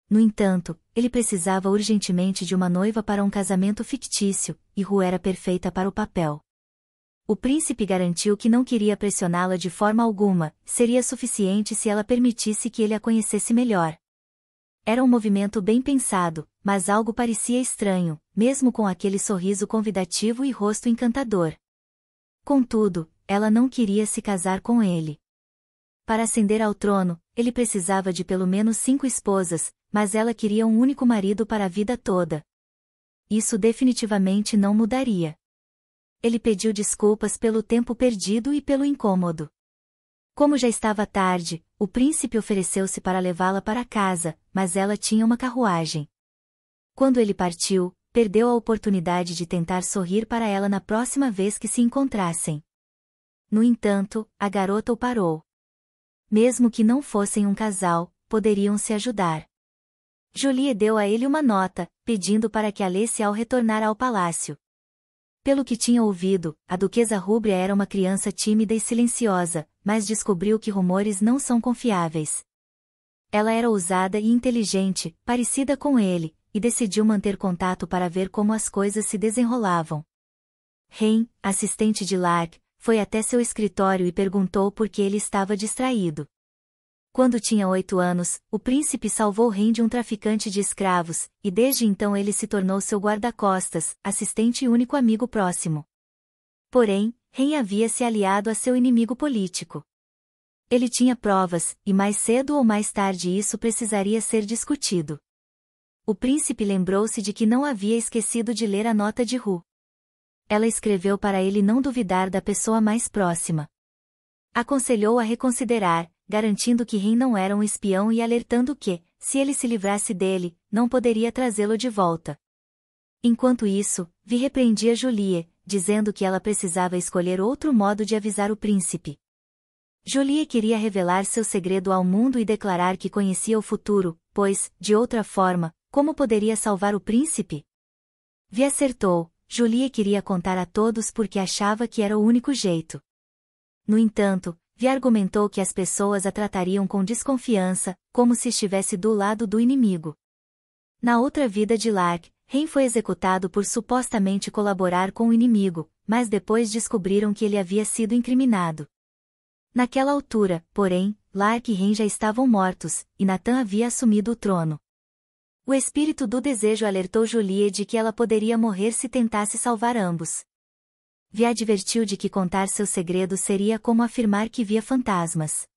No entanto, ele precisava urgentemente de uma noiva para um casamento fictício, e Ru era perfeita para o papel. O príncipe garantiu que não queria pressioná-la de forma alguma, seria suficiente se ela permitisse que ele a conhecesse melhor. Era um movimento bem pensado, mas algo parecia estranho, mesmo com aquele sorriso convidativo e rosto encantador. Contudo, ela não queria se casar com ele. Para ascender ao trono, ele precisava de pelo menos 5 esposas, mas ela queria um único marido para a vida toda. Isso definitivamente não mudaria. Ele pediu desculpas pelo tempo perdido e pelo incômodo. Como já estava tarde, o príncipe ofereceu-se para levá-la para casa, mas ela tinha uma carruagem. Quando ele partiu, perdeu a oportunidade de tentar sorrir para ela na próxima vez que se encontrassem. No entanto, a garota o parou. Mesmo que não fossem um casal, poderiam se ajudar. Julie deu a ele uma nota, pedindo para que a lesse ao retornar ao palácio. Pelo que tinha ouvido, a duquesa Rubria era uma criança tímida e silenciosa, mas descobriu que rumores não são confiáveis. Ela era ousada e inteligente, parecida com ele, e decidiu manter contato para ver como as coisas se desenrolavam. Ren, assistente de Lark, foi até seu escritório e perguntou por que ele estava distraído. Quando tinha 8 anos, o príncipe salvou Ren de um traficante de escravos, e desde então ele se tornou seu guarda-costas, assistente e único amigo próximo. Porém, Ren havia se aliado a seu inimigo político. Ele tinha provas, e mais cedo ou mais tarde isso precisaria ser discutido. O príncipe lembrou-se de que não havia esquecido de ler a nota de Ru. Ela escreveu para ele não duvidar da pessoa mais próxima. Aconselhou a reconsiderar, garantindo que Ren não era um espião e alertando que, se ele se livrasse dele, não poderia trazê-lo de volta. Enquanto isso, Vi repreendia Julie, dizendo que ela precisava escolher outro modo de avisar o príncipe. Julie queria revelar seu segredo ao mundo e declarar que conhecia o futuro, pois, de outra forma, como poderia salvar o príncipe? Vi acertou. Julie queria contar a todos porque achava que era o único jeito. No entanto, Vi argumentou que as pessoas a tratariam com desconfiança, como se estivesse do lado do inimigo. Na outra vida de Lark, Ren foi executado por supostamente colaborar com o inimigo, mas depois descobriram que ele havia sido incriminado. Naquela altura, porém, Lark e Ren já estavam mortos, e Nathan havia assumido o trono. O espírito do desejo alertou Julie de que ela poderia morrer se tentasse salvar ambos. Vi advertiu de que contar seu segredo seria como afirmar que via fantasmas.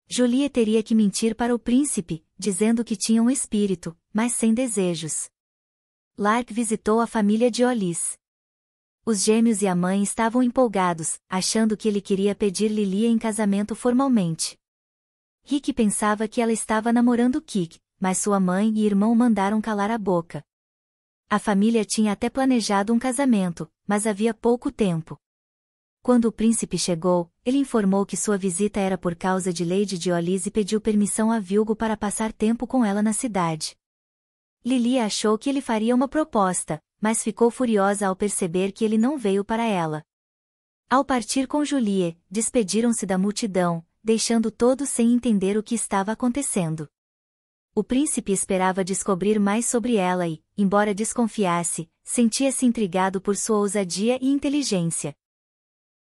Julie teria que mentir para o príncipe, dizendo que tinha um espírito, mas sem desejos. Lark visitou a família de Olis. Os gêmeos e a mãe estavam empolgados, achando que ele queria pedir Lilia em casamento formalmente. Rick pensava que ela estava namorando Kik, mas sua mãe e irmão mandaram calar a boca. A família tinha até planejado um casamento, mas havia pouco tempo. Quando o príncipe chegou, ele informou que sua visita era por causa de Lady de Olis e pediu permissão a Vilgo para passar tempo com ela na cidade. Lilia achou que ele faria uma proposta, mas ficou furiosa ao perceber que ele não veio para ela. Ao partir com Julie, despediram-se da multidão, deixando todos sem entender o que estava acontecendo. O príncipe esperava descobrir mais sobre ela e, embora desconfiasse, sentia-se intrigado por sua ousadia e inteligência.